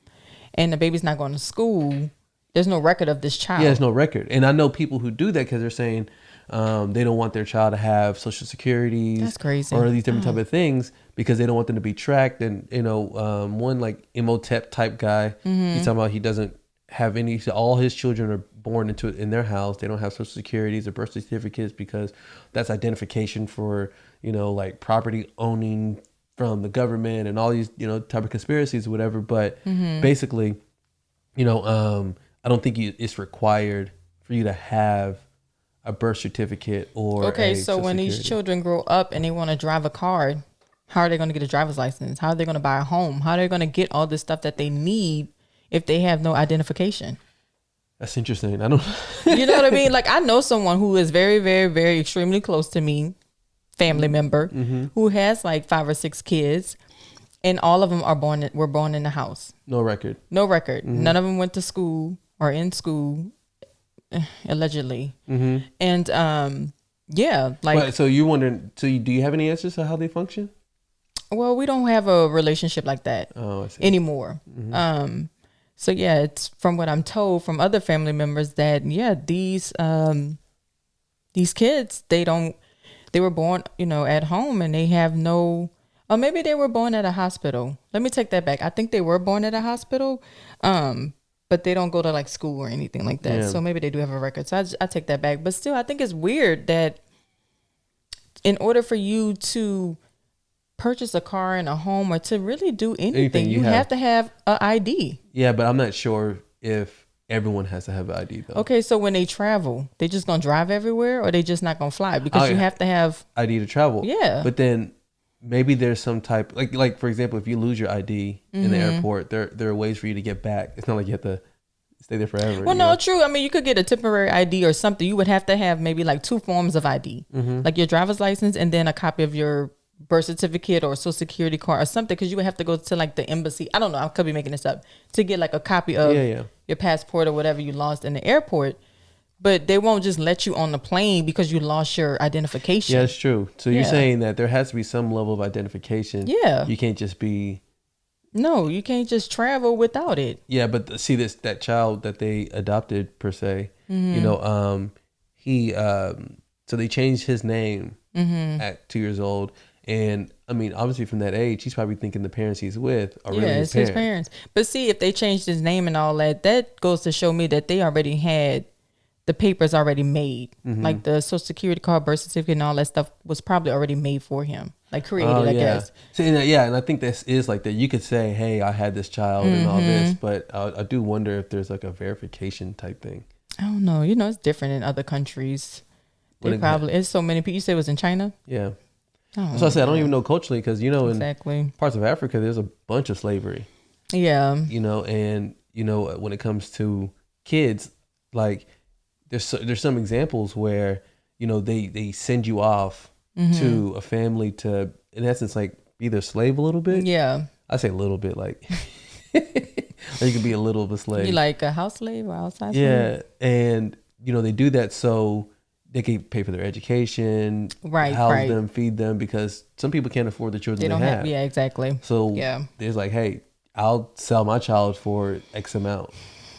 and the baby's not going to school, there's no record of this child.
Yeah, there's no record. And I know people who do that because they're saying they don't want their child to have social securities.
That's crazy.
Or these different type of things because they don't want them to be tracked. And, you know, one like Imhotep type guy, he's talking about he doesn't have any, all his children are born in their house. They don't have social securities or birth certificates because that's identification for, you know, like property owning from the government and all these, you know, type of conspiracies or whatever. But basically, you know, I don't think it's required for you to have a birth certificate or
so when these children grow up and they want to drive a car, how are they going to get a driver's license? How are they going to buy a home? How are they going to get all this stuff that they need if they have no identification?
That's interesting. I don't.
You know what I mean? Like I know someone who is very, very, very extremely close to me, family member, who has like 5 or 6 kids, and all of them were born in the house.
No record.
None of them went to school or in school, allegedly. And yeah, like.
But, so you're wondering? So do you have any answers to how they function?
Well, we don't have a relationship like that anymore. So yeah, it's from what I'm told from other family members that these kids, they were born, you know, at home and they have no, or maybe they were born at a hospital. Let me take that back. I think they were born at a hospital, but they don't go to like school or anything like that. Yeah. So maybe they do have a record. So I take that back. But still, I think it's weird that in order for you to purchase a car and a home or to really do anything you have to have an ID.
Yeah, but I'm not sure if everyone has to have an ID though.
Okay, so when they travel, they just gonna drive everywhere or they just not gonna fly because you have to have
ID to travel.
Yeah.
But then maybe there's some type like for example, if you lose your ID in the airport, there are ways for you to get back. It's not like you have to stay there forever.
Well, no, true. I mean, you could get a temporary ID or something. You would have to have maybe like 2 forms of ID, like your driver's license and then a copy of your birth certificate or social security card or something, because you would have to go to like the embassy. I don't know. I could be making this up, to get like a copy of your passport or whatever you lost in the airport. But they won't just let you on the plane because you lost your identification.
Yeah, it's true. So you're saying that there has to be some level of identification.
Yeah.
You can't just be...
No, you can't just travel without it.
Yeah, but see that child that they adopted per se, you know, he so they changed his name at 2 years old, and I mean, obviously from that age, he's probably thinking the parents he's with are really his parents.
But see, if they changed his name and all that, that goes to show me that they already had the papers already made, like the social security card, birth certificate, and all that stuff was probably already made for him, like created, I guess.
So, and I think this is like that. You could say, "Hey, I had this child and all this," but I do wonder if there's like a verification type thing.
I don't know. You know, it's different in other countries. They probably it's so many people. You said it was in China.
Yeah. So I said I don't even know culturally, because in parts of Africa there's a bunch of slavery.
Yeah.
You know, and you know when it comes to kids, like. There's some examples where, you know, they send you off to a family to, in essence, like be their slave a little bit.
Yeah.
I say a little bit, like, or you can be a little of a slave.
You like a house slave or outside slave?
Yeah. And, you know, they do that so they can pay for their education, house them, feed them, because some people can't afford the children they have.
Yeah, exactly.
So there's like, hey, I'll sell my child for X amount.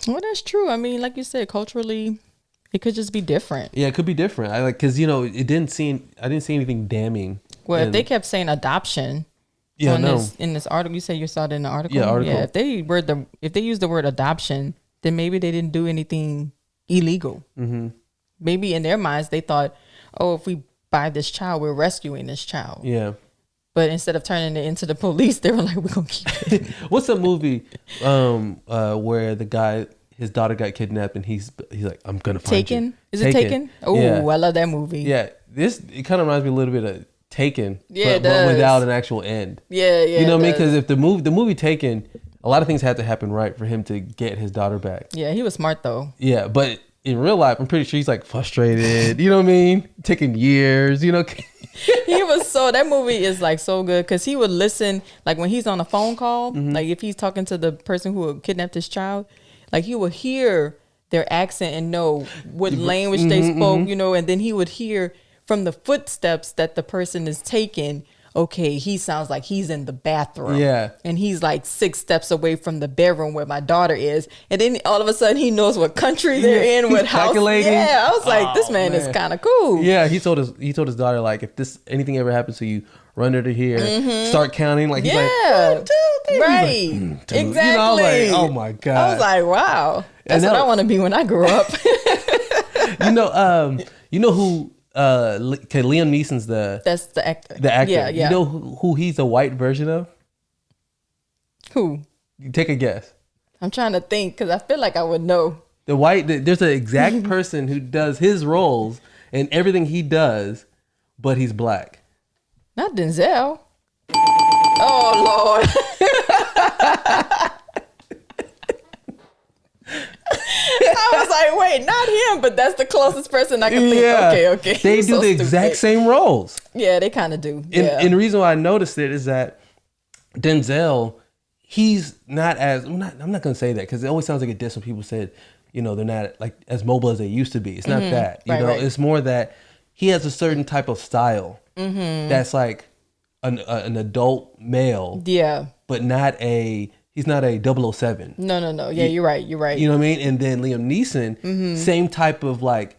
Well, that's true. I mean, like you said, culturally, it could just be different.
Yeah, it could be different. Because I didn't see anything damning.
Well, if they kept saying adoption, in this article, you said you saw it in the article.
Yeah, article.
Yeah, if they used the word adoption, then maybe they didn't do anything illegal. Mm-hmm. Maybe in their minds they thought, oh, if we buy this child, we're rescuing this child. Yeah. But instead of turning it into the police, they were like, we're gonna keep it.
What's a movie where the guy, his daughter got kidnapped and he's like, I'm gonna find you.
Is it Taken? Oh, yeah. I love that movie.
Yeah, it kind of reminds me a little bit of Taken.
Yeah,
but without an actual end.
Yeah.
You know what I mean? Because if the movie Taken, a lot of things had to happen right for him to get his daughter back.
Yeah, he was smart though.
Yeah, but in real life, I'm pretty sure he's like frustrated. You know what I mean? Taking years. You know.
That movie is like so good, because he would listen, like when he's on a phone call, like if he's talking to the person who kidnapped his child, like he would hear their accent and know what language they spoke, you know, and then he would hear from the footsteps that the person is taking, okay, he sounds like he's in the bathroom. Yeah. And he's like 6 steps away from the bedroom where my daughter is. And then all of a sudden he knows what country they're in, what house. Yeah. I was like, this man is kind of cool.
Yeah. He told his daughter, like, if anything ever happens to you, run her to here, start counting. Like, he's like, 1, 2, 3.
Right.
Like,
2. Exactly.
You know, I was like, oh my God.
I was like, wow. That's what I want to be when I grow up.
You know who, Liam Neeson's
that's the actor.
The actor.
Yeah.
You know who he's a white version of?
Who?
You take a guess.
I'm trying to think, because I feel like I would know.
There's an exact person who does his roles and everything he does, but he's black.
Not Denzel. Oh, Lord. I was like, wait, not him, but that's the closest person I can think. Okay.
They do the exact same roles.
Yeah, they kind of do.
And the reason why I noticed it is that Denzel, he's not as, I'm not going to say that, because it always sounds like a diss when people said, you know, they're not like as mobile as they used to be. It's not that, you know, it's more that he has a certain type of style that's like an adult male. Yeah. But he's not a 007.
No. Yeah, you're right.
You know what I mean? And then Liam Neeson, same type of like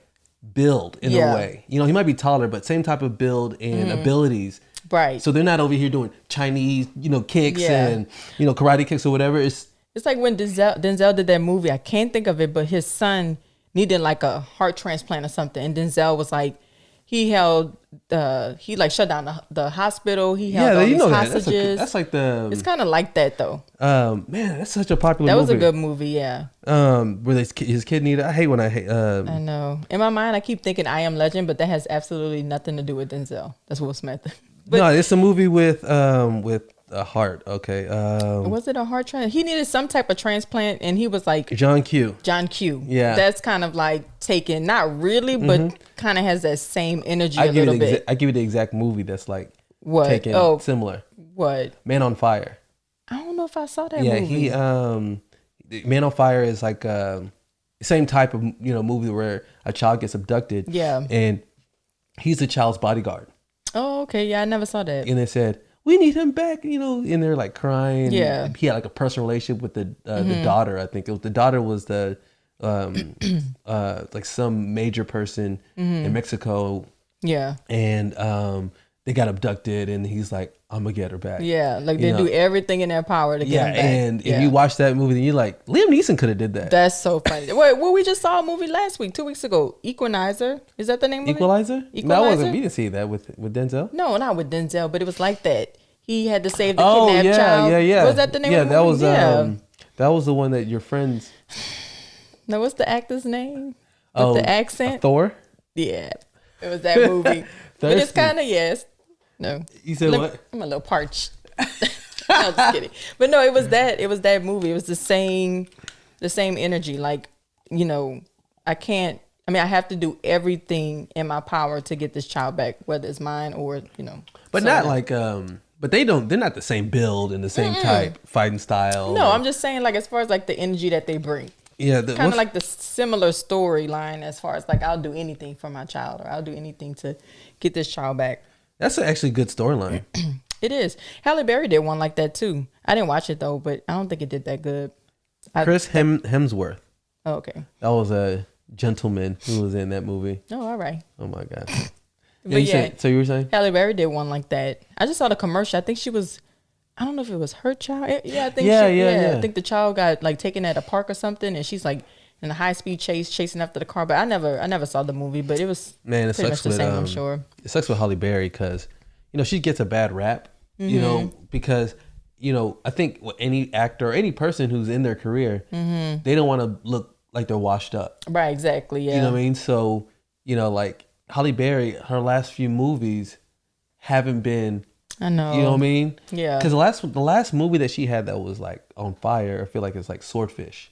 build in a way. You know, he might be taller, but same type of build and abilities.
Right.
So they're not over here doing Chinese, you know, kicks and, you know, karate kicks or whatever. It's
like when Denzel did that movie, I can't think of it, but his son needed like a heart transplant or something. And Denzel was like, he like shut down the hospel. He held all these hostages.
That's like the.
It's kind of like that though.
Man, that's such a popular.
That
movie.
was a good movie, yeah.
Where his kid needed. I hate when I hate.
I know. In my mind, I keep thinking I Am Legend, but that has absolutely nothing to do with Denzel. That's Will Smith.
But, no, it's a movie with A heart. Okay.
Was it a heart transplant? He needed some type of transplant, and he was like
John Q.
John Q.
Yeah.
That's kind of like taken, not really, but kind of has that same energy a
give
little
you the
bit.
I give you the exact movie that's like
What?
taken
Oh,
similar.
what?
Man on Fire.
I don't know if I saw that
Yeah,
movie.
Man on Fire is like same type of movie where a child gets abducted.
Yeah.
And he's the child's bodyguard.
Oh, okay. Yeah, I never saw that.
And they said, we need him back, and they're like crying.
Yeah.
He had like a personal relationship with the daughter. I think the daughter was the like some major person in Mexico.
Yeah.
And they got abducted, and he's like, I'm gonna get her back.
Yeah, like they do everything in their power to get him back.
And if you watch that movie, then you're like, Liam Neeson could have did that.
That's so funny. Wait, well, we just saw a movie last week, 2 weeks ago. Equalizer. Is that the name of it?
Equalizer?
Equalizer?
No, I wasn't. We didn't see that with Denzel.
No, not with Denzel, but it was like that. He had to save the
Oh
kidnapped child.
yeah.
Was that the name of the movie?
That was the one that your friends.
No, what's the actor's name? With the accent?
Thor?
Yeah. It was that movie. But it's kind of, yes. No. You said what? I'm a little parched. No, just kidding. But no, it was that. It was that movie. It was the same energy. Like, I have to do everything in my power to get this child back, whether it's mine or,
But not like, but they're not the same build and the same type fighting style.
No, I'm just saying, like, as far as like the energy that they bring.
Yeah.
Kind of like the similar storyline as far as like, I'll do anything for my child, or I'll do anything to get this child back.
That's actually a good storyline.
It is. Halle Berry did one like that too. I didn't watch it though, but I don't think it did that good.
Chris Hemsworth.
Oh, okay.
That was a gentleman who was in that movie.
Oh, all right.
Oh my God.
So
you were saying?
Halle Berry did one like that. I just saw the commercial. I think she was, I don't know if it was her child. Yeah, I think I think the child got like taken at a park or something, and she's like in a high speed chasing after the car. But I never saw the movie, but it was
it
pretty much the same, I'm sure.
It sucks with Halle Berry because she gets a bad rap, because I think any actor or any person who's in their career, they don't want to look like they're washed up.
Right, exactly. Yeah.
You know what I mean? So, like Halle Berry, her last few movies haven't been,
I know.
You know what I mean?
Yeah.
Because the last movie that she had that was like on fire, I feel like it's like Swordfish.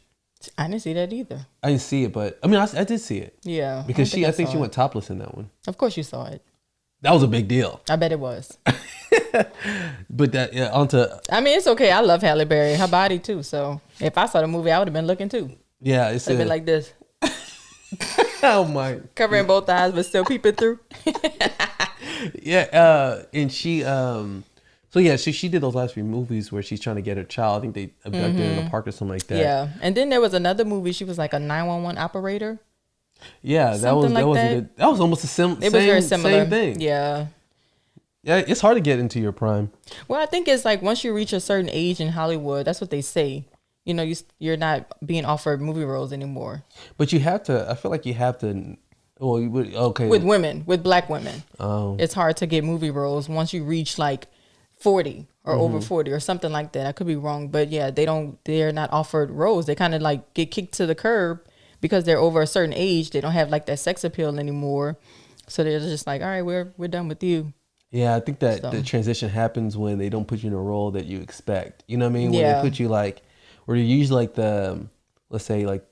I didn't see that either.
I didn't see it, but I did see it.
Yeah.
Because I think she went topless in that one.
Of course you saw it.
That was a big deal.
I bet it was.
But
it's okay. I love Halle Berry. Her body too. So if I saw the movie, I would have been looking too.
Yeah. It's
been like this.
Oh my.
Covering both eyes, but still peeping through.
Yeah. And she, so yeah, she did those last few movies where she's trying to get her child. I think they abducted her in a park or something like that.
Yeah. And then there was another movie. She was like a 911 operator.
Yeah, that was almost the same.
It was very similar.
Same thing.
Yeah.
Yeah, it's hard to get into your prime.
Well, I think it's like once you reach a certain age in Hollywood, that's what they say. You're not being offered movie roles anymore.
But you have to. I feel like you have to. Well, okay.
With women, with black women,
it's
hard to get movie roles once you reach like 40 or over 40 or something like that. I could be wrong, but yeah, they're not offered roles. They kind of like get kicked to the curb because they're over a certain age. They don't have like that sex appeal anymore. So they're just like, all right, we're done with you.
Yeah, I think that the transition happens when they don't put you in a role that you expect. You know what I mean? When they put you like, where you're usually like let's say like,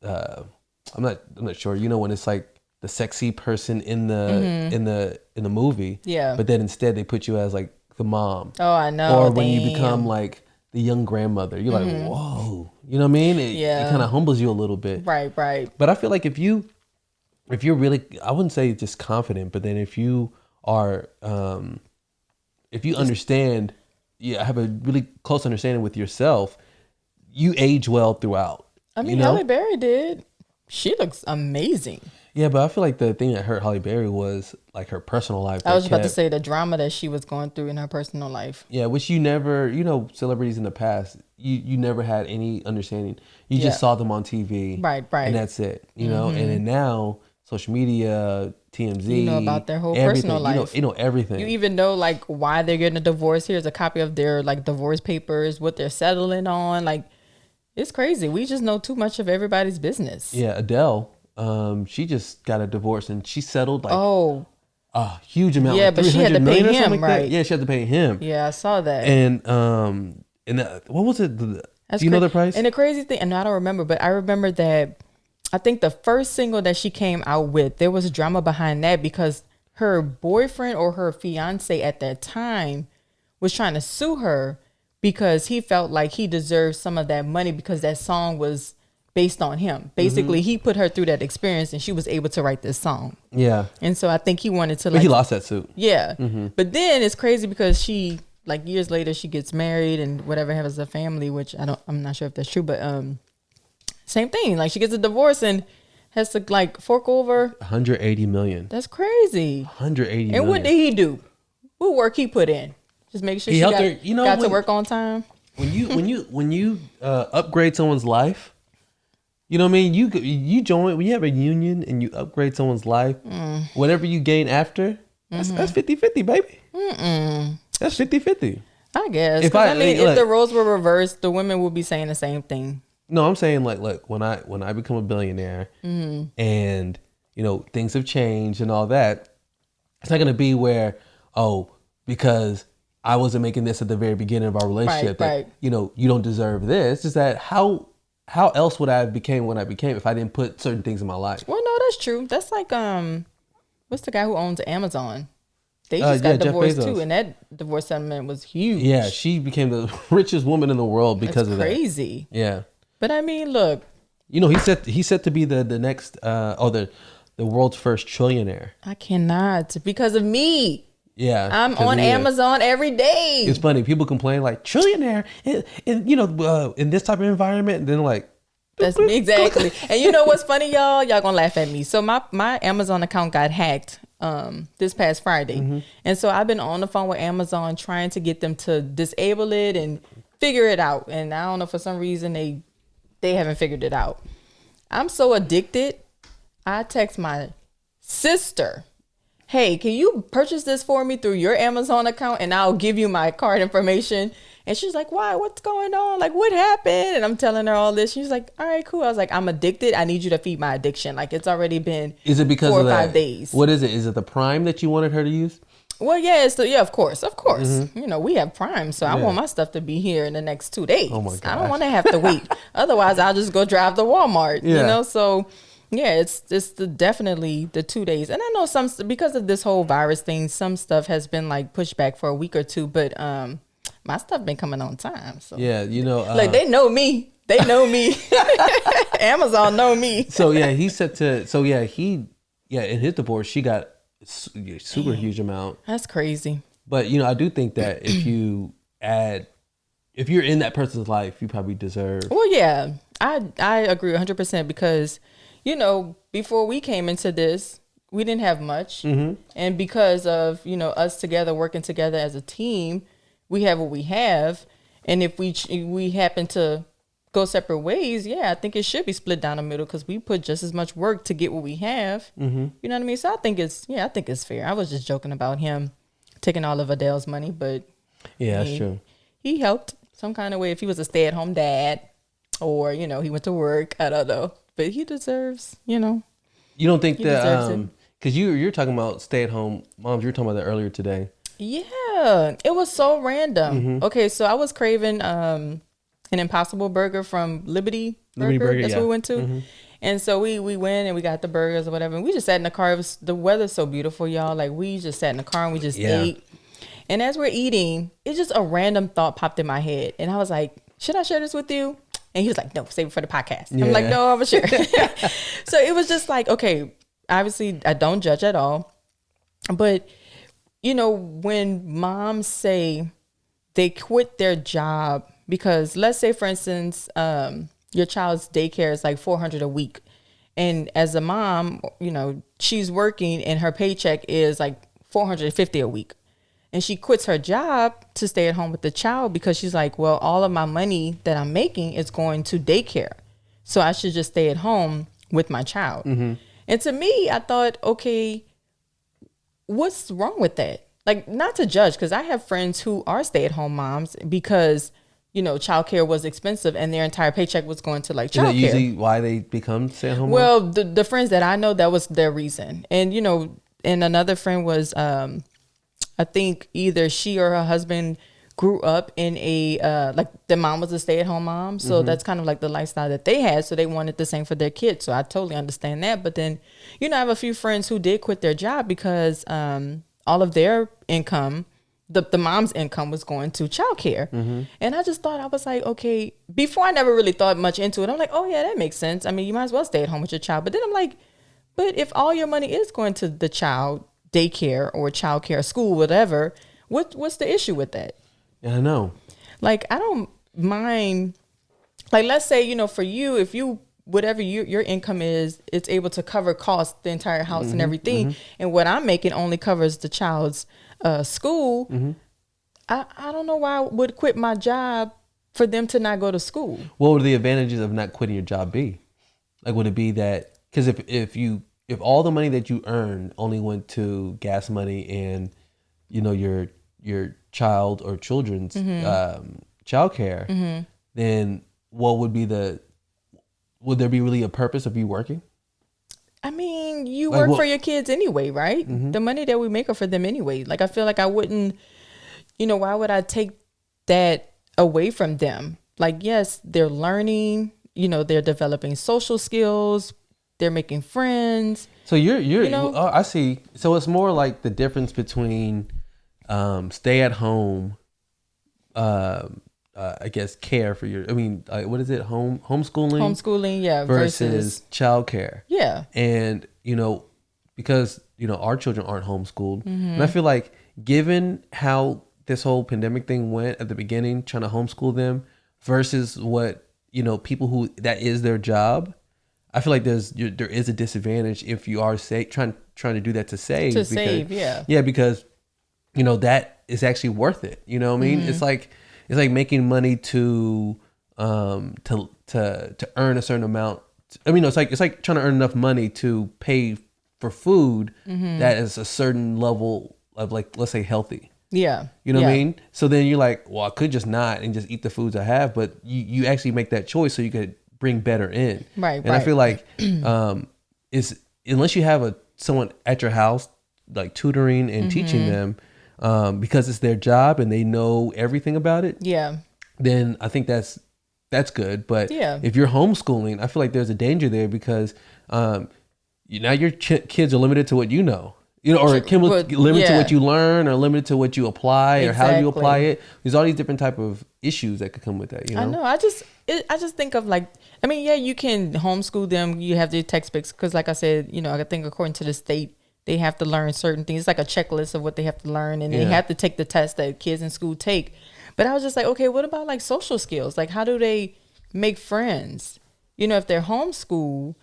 I'm not sure. When it's like the sexy person in the movie. Yeah. But then instead they put you as like the mom.
Oh, I know.
Or when you become like the young grandmother, you're like, whoa. You know what I mean? It kind of humbles you a little bit.
Right.
But I feel like if you're really, I wouldn't say just confident, but then if you are, if you understand, have a really close understanding with yourself, you age well throughout.
I mean, Halle Berry did. She looks amazing.
Yeah, but I feel like the thing that hurt Halle Berry was like her personal life.
I was about to say the drama that she was going through in her personal life.
Yeah, which you never, celebrities in the past, you never had any understanding. You just saw them on TV.
Right.
And that's it, know? And then now, social media, TMZ.
You know about their whole personal life.
You know everything.
You even know like why they're getting a divorce. Here's a copy of their like divorce papers, what they're settling on. Like, it's crazy. We just know too much of everybody's business.
Yeah, Adele. She just got a divorce and she settled like a huge amount.
Yeah,
like
but she had to
300
pay
million or
him,
something like that.
right?
Yeah, she had to pay him.
Yeah, I saw that.
What was it? Do you know the price?
And the crazy thing, and I don't remember, but I remember that I think the first single that she came out with, there was drama behind that because her boyfriend or her fiance at that time was trying to sue her because he felt like he deserved some of that money because that song was based on him. Basically, he put her through that experience and she was able to write this song.
Yeah.
And so I think he wanted to
But he lost that suit.
Yeah. But then it's crazy because she, like years later, she gets married and whatever, has a family, which I'm not sure if that's true, but same thing. Like she gets a divorce and has to like fork over
180 million.
That's crazy.
180 million.
And what did he do? What work he put in? Just make sure
He
she
helped
got,
her, you know,
got to work on time.
When you upgrade someone's life, you know what I mean? You join when you have a union and you upgrade someone's life, whatever you gain after, that's 50-50, baby. That's 50-50.
I guess.
If
if the roles were reversed, the women would be saying the same thing.
No, I'm saying like, look, when I become a billionaire and you know things have changed and all that, it's not gonna be where because I wasn't making this at the very beginning of our relationship that you know you don't deserve this. Is that how else would I have became what I became if I didn't put certain things in my life?
Well, no, that's true. That's like what's the guy who owns Amazon? They just got divorced too, and that divorce settlement was huge.
Yeah, she became the richest woman in the world because of that.
Crazy.
Yeah.
But I mean, look.
You know, he's set to be the next the world's first trillionaire.
I cannot because of me.
Yeah,
I'm on Amazon every day.
It's funny. People complain like trillionaire, and you know, in this type of environment, and then like
that's me exactly. And you know what's funny, y'all? Y'all gonna laugh at me. So my Amazon account got hacked this past Friday, and so I've been on the phone with Amazon trying to get them to disable it and figure it out. And I don't know, for some reason they haven't figured it out. I'm so addicted. I text my sister, hey, can you purchase this for me through your Amazon account and I'll give you my card information? And she's like, why? What's going on? Like, what happened? And I'm telling her all this. She's like, all right, cool. I was like, I'm addicted. I need you to feed my addiction. Like, it's already been
is it because
4
of
or 5
that?
days.
What is it? Is it the Prime that you wanted her to use?
Well, yeah, of course. You know, we have Prime, so I want my stuff to be here in the next 2 days.
Oh my God.
I don't want to have to wait. Otherwise, I'll just go drive to Walmart, you know? So, yeah, it's definitely the 2 days. And I know because of this whole virus thing, some stuff has been like pushed back for a week or two, but my stuff been coming on time. So
yeah, you know,
like they know me. They know me. Amazon know me.
So yeah, he's set to. So yeah, in his divorce, she got a super huge amount.
That's crazy.
But you know, I do think that if you're in that person's life, you probably deserve.
Well, yeah, I agree 100% because, you know, before we came into this, we didn't have much, and because of, you know, us together working together as a team, we have what we have, and if we happen to go separate ways, yeah, I think it should be split down the middle because we put just as much work to get what we have. You know what I mean? So I think it's fair. I was just joking about him taking all of Adele's money, but
yeah, that's true.
He helped some kind of way if he was a stay-at-home dad, or you know, he went to work. I don't know, but he deserves. You know,
you don't think that because you're talking about stay-at-home moms. You were talking about that earlier today.
Yeah, it was so random. Okay, so I was craving an Impossible Burger from Liberty Burger. That's what we went to. And so we went and we got the burgers or whatever. And we just sat in the car. The weather's so beautiful, y'all. Like, we just sat in the car and we just ate. And as we're eating, it's just a random thought popped in my head. And I was like, should I share this with you? And he was like, no, save it for the podcast. I'm like, no, I'm going to share. So it was just like, okay, obviously I don't judge at all. But, you know, when moms say they quit their job because, let's say, for instance, your child's daycare is like $400 a week. And as a mom, you know, she's working and her paycheck is like $450 a week. And she quits her job to stay at home with the child because she's like, well, all of my money that I'm making is going to daycare. So I should just stay at home with my child. And to me, I thought, okay, what's wrong with that? Like, not to judge, because I have friends who are stay-at-home moms because, you know, childcare was expensive and their entire paycheck was going to like childcare.
Is that usually why they become stay-at-home moms?
Well, the friends that I know, that was their reason. And, you know, and another friend was, I think either she or her husband grew up in a like the mom was a stay-at-home mom, so that's kind of like the lifestyle that they had, so they wanted the same for their kids. So I totally understand that. But then, you know, I have a few friends who did quit their job because all of their income, the mom's income, was going to childcare. And I just thought, I was like, okay, before I never really thought much into it. I'm like, oh yeah, that makes sense. I mean, you might as well stay at home with your child. But then I'm like, but if all your money is going to the child daycare or childcare, school, whatever, what's the issue with that?
Yeah, I know.
Like, I don't mind. Like, let's say, you know, for you, if you, whatever your income is, it's able to cover costs, the entire house and everything. And what I'm making only covers the child's school. I don't know why I would quit my job for them to not go to school.
What would the advantages of not quitting your job be? Like, would it be that, because if all the money that you earn only went to gas money and, you know, your child or children's childcare, then what would be would there be really a purpose of you working?
I mean, you work for your kids anyway, right? The money that we make are for them anyway. Like, I feel like I wouldn't, you know, why would I take that away from them? Like, yes, they're learning, you know, they're developing social skills, they're making friends. So you're
you know? I see. So it's more like the difference between stay at home, I guess, care for your, I mean, what is it? Homeschooling,
yeah.
Versus childcare.
Yeah.
And, you know, because, you know, our children aren't homeschooled. And I feel like, given how this whole pandemic thing went at the beginning, trying to homeschool them versus what, you know, people who that is their job, I feel like there is a disadvantage if you are trying to do that to save. Yeah, because, you know, that is actually worth it. You know what I mean? It's like making money to earn a certain amount. I mean, it's like trying to earn enough money to pay for food that is a certain level of, like, let's say, healthy.
Yeah.
You know what I mean? So then you're like, well, I could just not and just eat the foods I have, but you actually make that choice so you could bring better in.
Right.
And I feel like unless you have someone at your house, like, tutoring and teaching them, because it's their job and they know everything about it. Yeah. Then I think that's good. But if you're homeschooling, I feel like there's a danger there because now your kids are limited to what you know. You know, or limited to what you learn, or limited to what you apply, or how you apply it. There's all these different type of issues that could come with that. You know,
I know. I just think of, like, I mean, yeah, you can homeschool them. You have the textbooks because, like I said, you know, I think according to the state, they have to learn certain things. It's like a checklist of what they have to learn, and they have to take the test that kids in school take. But I was just like, okay, what about, like, social skills? Like, how do they make friends? You know, if they're homeschooled,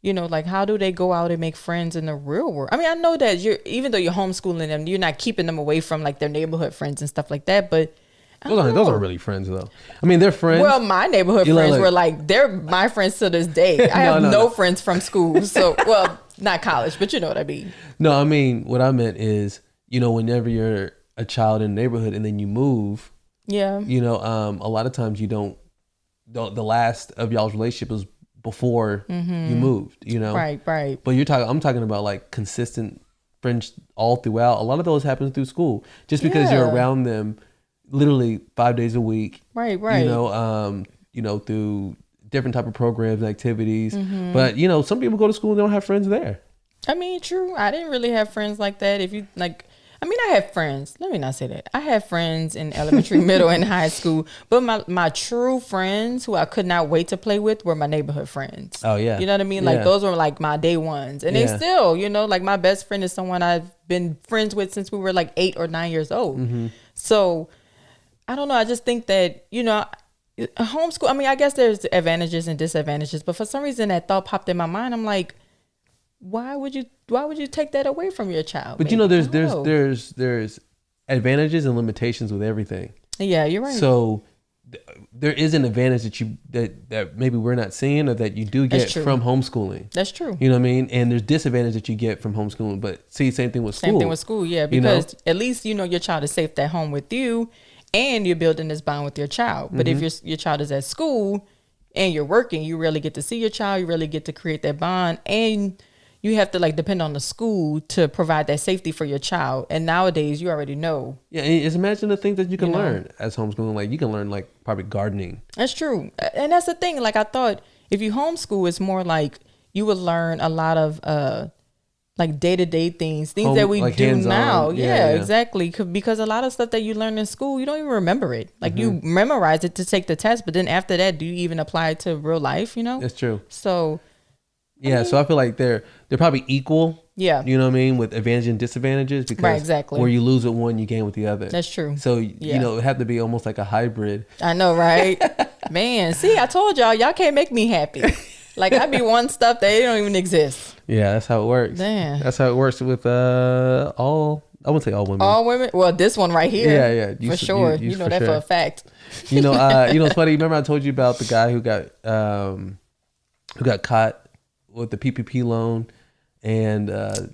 you know, like, how do they go out and make friends in the real world? I mean, I know that even though you're homeschooling them, you're not keeping them away from, like, their neighborhood friends and stuff like that. But
those aren't really friends, though. I mean, they're friends.
Well, my neighborhood friends were like, they're my friends to this day. I have no friends from school. So, well, not college, but you know what I mean.
No, I mean, what I meant is, you know, whenever you're a child in a neighborhood and then you move, you know, a lot of times you don't, the last of y'all's relationship is before you moved, you know?
Right.
But I'm talking about, like, consistent friends all throughout. A lot of those happen through school just because you're around them literally 5 days a week. Right. You know, through different type of programs and activities. But, you know, some people go to school and they don't have friends there.
I mean, true. I didn't really have friends like that. If you, like, I mean, I have friends. Let me not say that. I have friends in elementary, middle, and high school. But my true friends who I could not wait to play with were my neighborhood friends.
Oh, yeah.
You know what I mean? Like, those were, like, my day ones. And they still, you know, like, my best friend is someone I've been friends with since we were, like, 8 or 9 years old. So, I don't know. I just think that, you know, homeschool, I mean, I guess there's advantages and disadvantages. But for some reason, that thought popped in my mind. I'm like, why would you take that away from your child?
But, you know, there's advantages and limitations with everything.
Yeah, you're right.
So there is an advantage that maybe we're not seeing, or that you do get from homeschooling.
That's true.
You know what I mean? And there's disadvantage that you get from homeschooling. But see, same thing with school.
Same thing with school, yeah. Because at least, you know, your child is safe at home with you, and you're building this bond with your child. But if your child is at school and you're working, you really get to see your child. You really get to create that bond, and you have to like depend on the school to provide that safety for your child. And nowadays you already know.
Yeah, and just imagine the things that you can learn as homeschooling. Like you can learn like probably gardening.
That's true. And that's the thing. Like I thought if you homeschool, it's more like you would learn a lot of like day-to-day things that we like do now. Yeah, exactly. Because a lot of stuff that you learn in school, you don't even remember it. Like you memorize it to take the test, but then after that, do you even apply it to real life?
That's true.
So
so I feel like they're probably equal.
Yeah.
You know what I mean? With advantages and disadvantages, because
exactly.
where you lose with one, you gain with the other.
That's true.
So you know, it have to be almost like a hybrid.
I know, right? Man, see, I told y'all can't make me happy. Like I be wanting stuff that don't even exist.
Yeah, that's how it works.
Damn.
That's how it works with all. I wouldn't say all women.
All women. Well, this one right here.
Yeah.
For sure. You know that for a fact.
You know, it's funny. Remember I told you about the guy who got caught with the PPP loan, and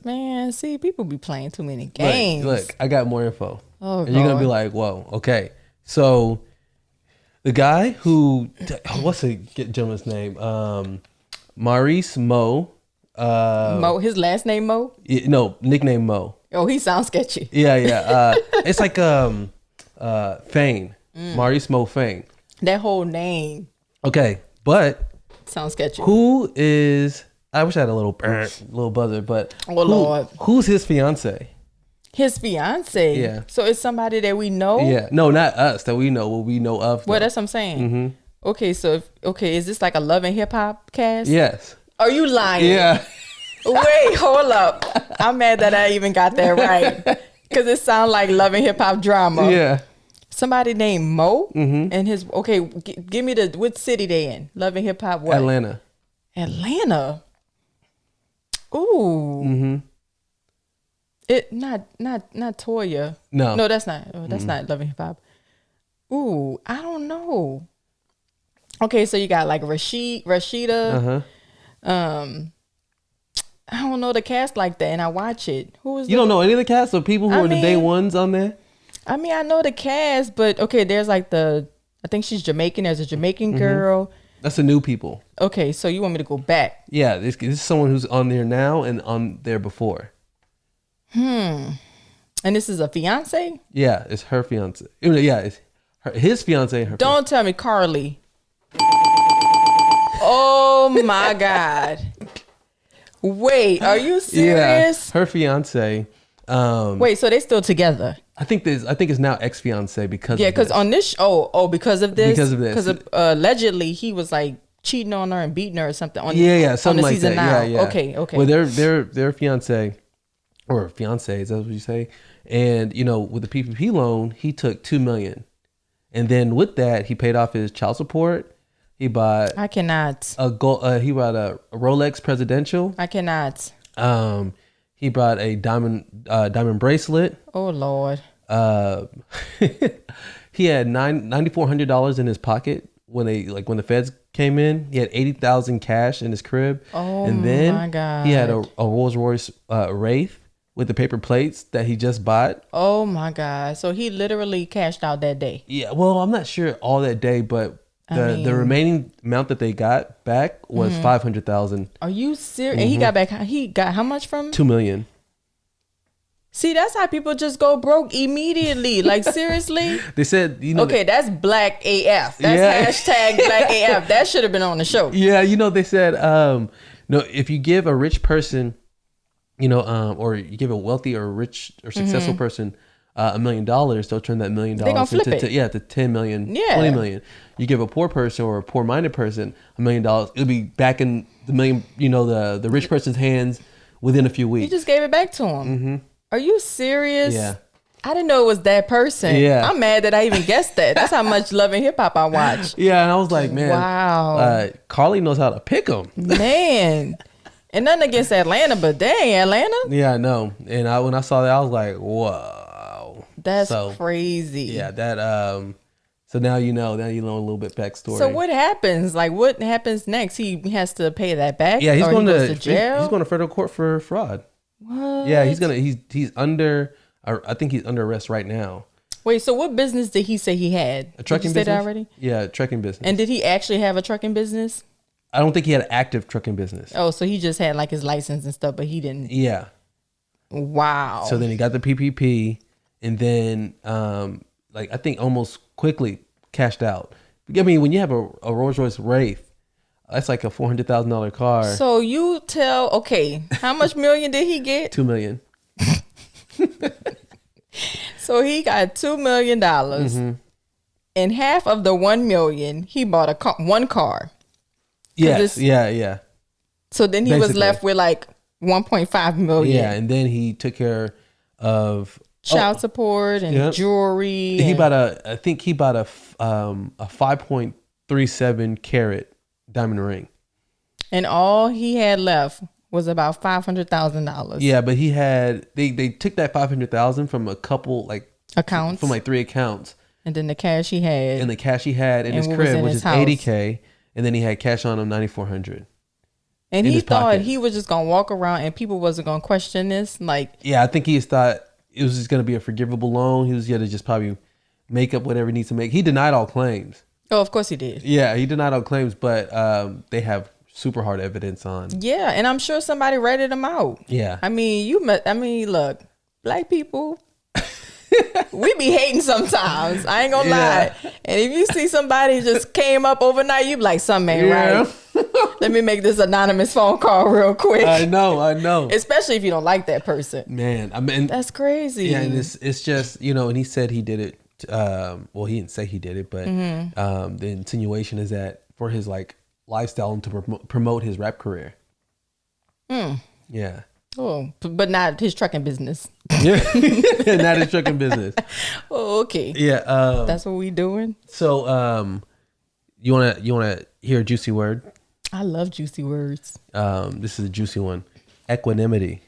man, see, people be playing too many games.
Look, I got more info.
Oh,
and you're gonna be like, whoa, okay. So the guy who, what's the gentleman's name? Maurice Mo.
Mo, his last name Mo?
No, nickname Mo.
Oh, he sounds sketchy.
Yeah. It's like Fane. Maurice Mo Fane.
That whole name.
Okay, but
sounds sketchy.
Who is? I wish I had a little buzzer, but
Lord,
who's his fiance?
His fiance.
Yeah.
So it's somebody that we know.
Yeah. No, not us that we know. What we know of.
Well, that's what I'm saying.
Mm-hmm.
Okay, so is this like a Love and Hip Hop cast?
Yes.
Are you lying?
Yeah.
Wait, hold up. I'm mad that I even got that right. Because it sounds like Love and Hip Hop drama.
Yeah.
Somebody named Mo and his, give me what city they in? Love and Hip Hop what?
Atlanta.
Ooh.
Mm-hmm.
It not Toya. No, that's not. Oh, that's not Love and Hip Hop. Ooh, I don't know. Okay, so you got like Rashida. I don't know the cast like that, and I watch it.
You don't know any of the cast or people who are the day ones on there?
I mean, I know the cast, but okay, there's like I think she's Jamaican. There's a Jamaican girl.
That's the new people.
Okay, so you want me to go back?
Yeah, this is someone who's on there now and on there before.
And this is a fiance?
Yeah, it's her fiance. Yeah, it's his fiance and her
Don't tell me Carly. Oh my God. Wait, are you serious?
Yeah, her fiance.
Wait, so they still together?
I think it's now ex-fiance because
on this because of this because allegedly he was like cheating on her and beating her or something on
something
the
like
season
that.
now.
Yeah.
Okay.
Well, their fiance or fiance, is that what you say? And with the PPP loan, he took $2 million, and then with that he paid off his child support. He bought.
I cannot.
He bought a Rolex Presidential.
I cannot.
He brought a diamond bracelet.
Oh Lord.
He had $9,400 in his pocket when the feds came in. He had $80,000 cash in his crib.
Oh,
and then
my God.
He had a Rolls Royce Wraith with the paper plates that he just bought.
Oh my God! So he literally cashed out that day.
Yeah. Well, I'm not sure all that day, but the remaining amount that they got back was $500,000.
Are you serious? And he got how much from
$2 million.
See, that's how people just go broke immediately. Like, seriously?
They said,
okay, that's Black AF. That's hashtag Black AF. That should have been on the show.
Yeah, they said, no, if you give a rich person, or you give a wealthy or rich or successful person $1 million, they'll turn that $1 million into 10 million, 20 million. You give a poor person or a poor-minded person $1 million, it'll be back in the million, the rich person's hands within a few weeks.
You just gave it back to him.
Mm-hmm.
Are you serious?
Yeah.
I didn't know it was that person.
Yeah.
I'm mad that I even guessed that. That's how much Love and Hip Hop I watch.
Yeah, and I was like, man,
wow.
Carly knows how to pick them.
Man. And nothing against Atlanta, but dang, Atlanta?
Yeah, I know. And when I saw that, I was like, whoa.
That's crazy.
Yeah, that so now you know a little bit backstory.
So what happens? Like, what happens next? He has to pay that back?
Yeah, he's going
to jail.
He's going to federal court for fraud.
What?
Yeah, he's under. I think he's under arrest right now.
Wait, so what business did he say he had?
A trucking
business.
Did you say that
already?
Yeah, a trucking business.
And did he actually have a trucking business?
I don't think he had an active trucking business.
Oh, so he just had like his license and stuff, but he didn't.
Yeah.
Wow.
So then he got the PPP, and then like I think almost quickly cashed out. I mean, when you have a Rolls Royce Wraith, that's like a $400,000 car.
So you tell, okay, how much million did he get?
$2 million.
So he got $2 million, and half of the 1 million he bought one car.
Yes, yeah.
So then he was left with like 1.5 million.
Yeah, and then he took care of
child support and jewelry.
He bought a 5.37 carat diamond ring,
and all he had left was about $500,000.
Yeah, but he had they took that 500,000 from a couple like
accounts,
from like 3 accounts,
and then the cash he had,
in his crib, which is $80K, and then he had cash on him $9,400.
And he thought he was just gonna walk around and people wasn't gonna question this. Like,
yeah, I think he thought it was just gonna be a forgivable loan. He was gonna just probably make up whatever he needs to make. He denied all claims.
Oh, of course he did.
Yeah, he denied all claims, but they have super hard evidence on.
Yeah, and I'm sure somebody ratted him out.
Yeah,
I mean, look, black people, we be hating sometimes. I ain't gonna lie. And if you see somebody just came up overnight, you be like, something ain't right. Let me make this anonymous phone call real quick.
I know.
Especially if you don't like that person.
Man, I mean,
that's crazy.
Yeah, and it's just, and he said he did it. Well, he didn't say he did it, but the insinuation is that for his like lifestyle and to promote his rap career. Yeah.
Oh, but not his trucking business.
Yeah, not his trucking business.
Oh, okay.
Yeah,
that's what we doing.
So, you wanna hear a juicy word?
I love juicy words.
This is a juicy one. Equanimity.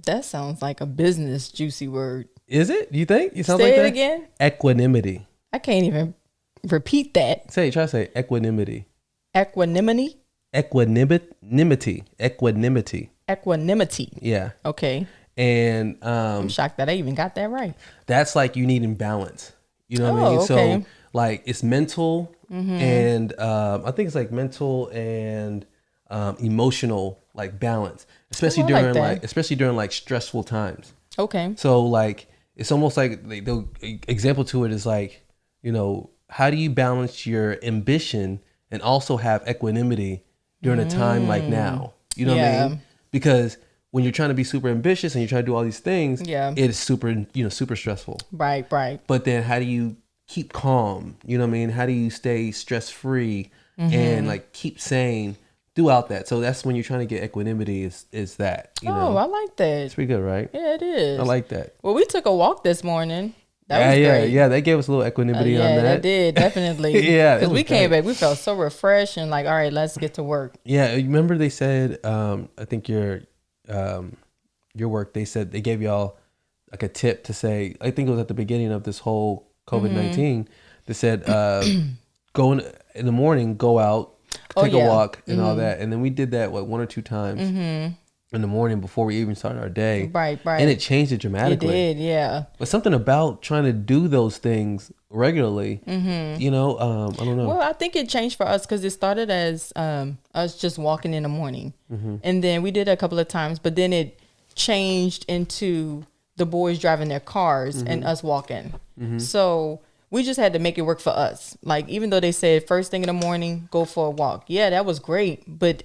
That sounds like a business juicy word.
Is it? You think? You sound
Say
like
it
that?
again.
Equanimity.
I can't even repeat that.
Try to say equanimity.
Equanimity.
Equanimity. Yeah.
Okay.
And
I'm shocked that I even got that right.
That's like you need in balance. You know what I mean?
Okay.
So like it's mental and I think it's like mental and emotional like balance, especially during like stressful times.
Okay.
So like it's almost like the example to it is like, how do you balance your ambition and also have equanimity during a time like now? You know what I mean? Because when you're trying to be super ambitious and you're trying to do all these things, it is super, super stressful.
Right.
But then how do you keep calm? You know what I mean? How do you stay stress free and like keep sane throughout that? So that's when you're trying to get equanimity is that,
I like that.
It's pretty good, right?
Yeah, it is.
I like that.
Well, we took a walk this morning. That was great.
Yeah. They gave us a little equanimity on that.
Yeah, they did, definitely.
Yeah.
Because we came back, we felt so refreshed and like, all right, let's get to work.
Yeah. Remember they said, I think your work, they said they gave y'all like a tip to say, I think it was at the beginning of this whole COVID-19, they said, go in the morning, go out, take a walk and all that. And then we did that, 1 or 2 times in the morning before we even started our day.
Right.
And it changed it dramatically.
It did, yeah.
But something about trying to do those things regularly, I don't know.
Well, I think it changed for us because it started as us just walking in the morning. And then we did it a couple of times, but then it changed into the boys driving their cars and us walking. So we just had to make it work for us. Like, even though they said first thing in the morning, go for a walk. Yeah, that was great. But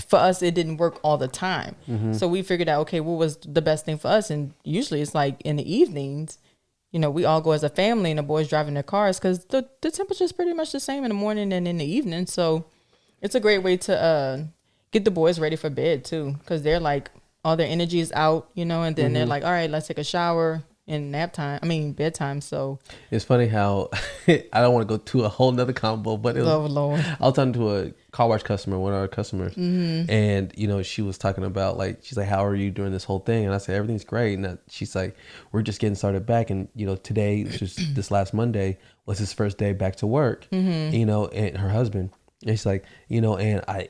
for us, it didn't work all the time. So we figured out, okay, what was the best thing for us? And usually it's like in the evenings, we all go as a family and the boys driving their cars because the temperature is pretty much the same in the morning and in the evening. So it's a great way to get the boys ready for bed too, because they're like, all their energy is out, and then they're like, all right, let's take a shower and bedtime. So
it's funny how I don't want to go to a whole nother combo, but
Lord.
I was talking to a car wash customer, one of our customers, and she was talking about she's like, how are you during this whole thing? And I said, everything's great. And she's like, we're just getting started back, and today, just this last Monday, was his first day back to work. And her husband, and she's like, and I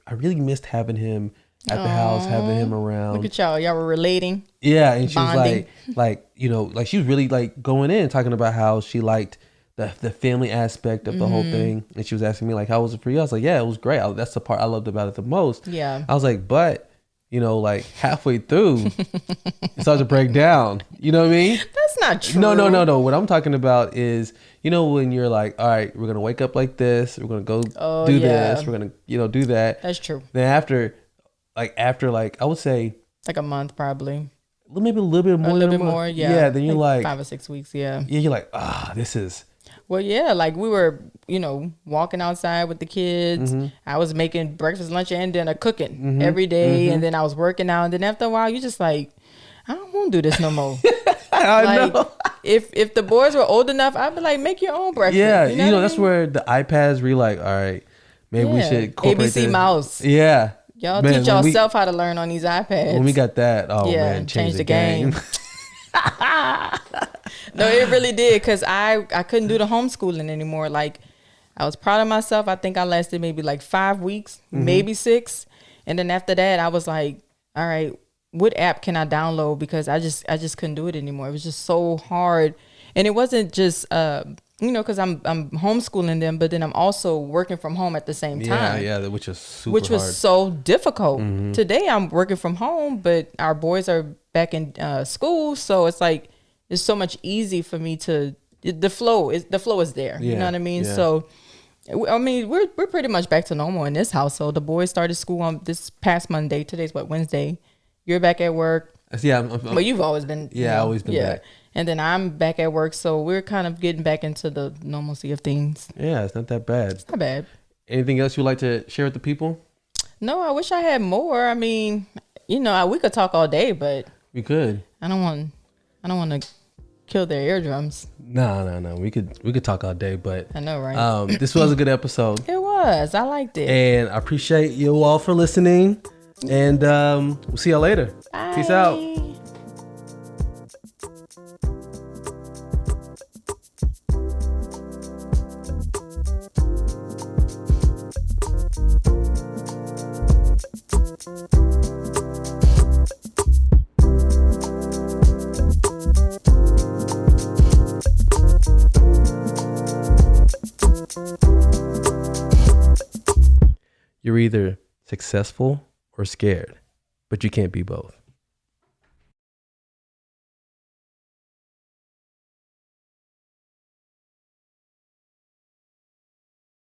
really missed having him at the house, having him around.
Look at y'all were relating.
Yeah, and she
bonding.
was like she was really like going in talking about how she liked the family aspect of the whole thing. And she was asking me like, how was it for you? I was like, yeah, it was great. That's the part I loved about it the most.
Yeah.
I was like, but like halfway through, it started to break down. You know what I mean?
That's not true.
No. What I'm talking about is, when you're like, all right, we're gonna wake up like this, we're gonna go do this, we're gonna, do that.
That's true.
Then after I would say
like a month probably.
Maybe a little bit more.
A little bit more, yeah.
Yeah. Then you're like
5 or 6 weeks, yeah.
Yeah, you're like, this is.
Well, yeah, like we were, walking outside with the kids. I was making breakfast, lunch, and dinner, cooking every day. And then I was working out. And then after a while, you just like, I don't want to do this no more.
I know.
If the boys were old enough, I'd be like, make your own breakfast.
Yeah,
you know
that's where the iPads were like, all right, maybe we should incorporate
ABC
this.
Mouse.
Yeah.
Y'all teach yourself how to learn on these iPads.
When we got that, man, change the game.
No, it really did, because I couldn't do the homeschooling anymore. Like, I was proud of myself. I think I lasted maybe like 5 weeks, maybe 6. And then after that, I was like, all right, what app can I download? Because I just couldn't do it anymore. It was just so hard. And it wasn't just, because I'm homeschooling them, but then I'm also working from home at the same time.
Yeah, which is super hard.
Was so difficult. Today I'm working from home, but our boys are back in school. So it's like, it's so much easy for me to, the flow is there. You know what I mean? Yeah. So, I mean, we're pretty much back to normal in this household. The boys started school on this past Monday. Today's Wednesday. You're back at work.
Yeah.
But you've always been.
I've always been back.
And then I'm back at work. So we're kind of getting back into the normalcy of things.
Yeah, it's not that bad.
It's not bad.
Anything else you'd like to share with the people?
No, I wish I had more. I mean, we could talk all day, but.
We could.
I don't want to kill their eardrums.
No. We could talk all day, but
I know, right?
This was a good episode.
It was. I liked it.
And I appreciate you all for listening. And we'll see y'all later.
Bye.
Peace out. You're either successful or scared, but you can't be both.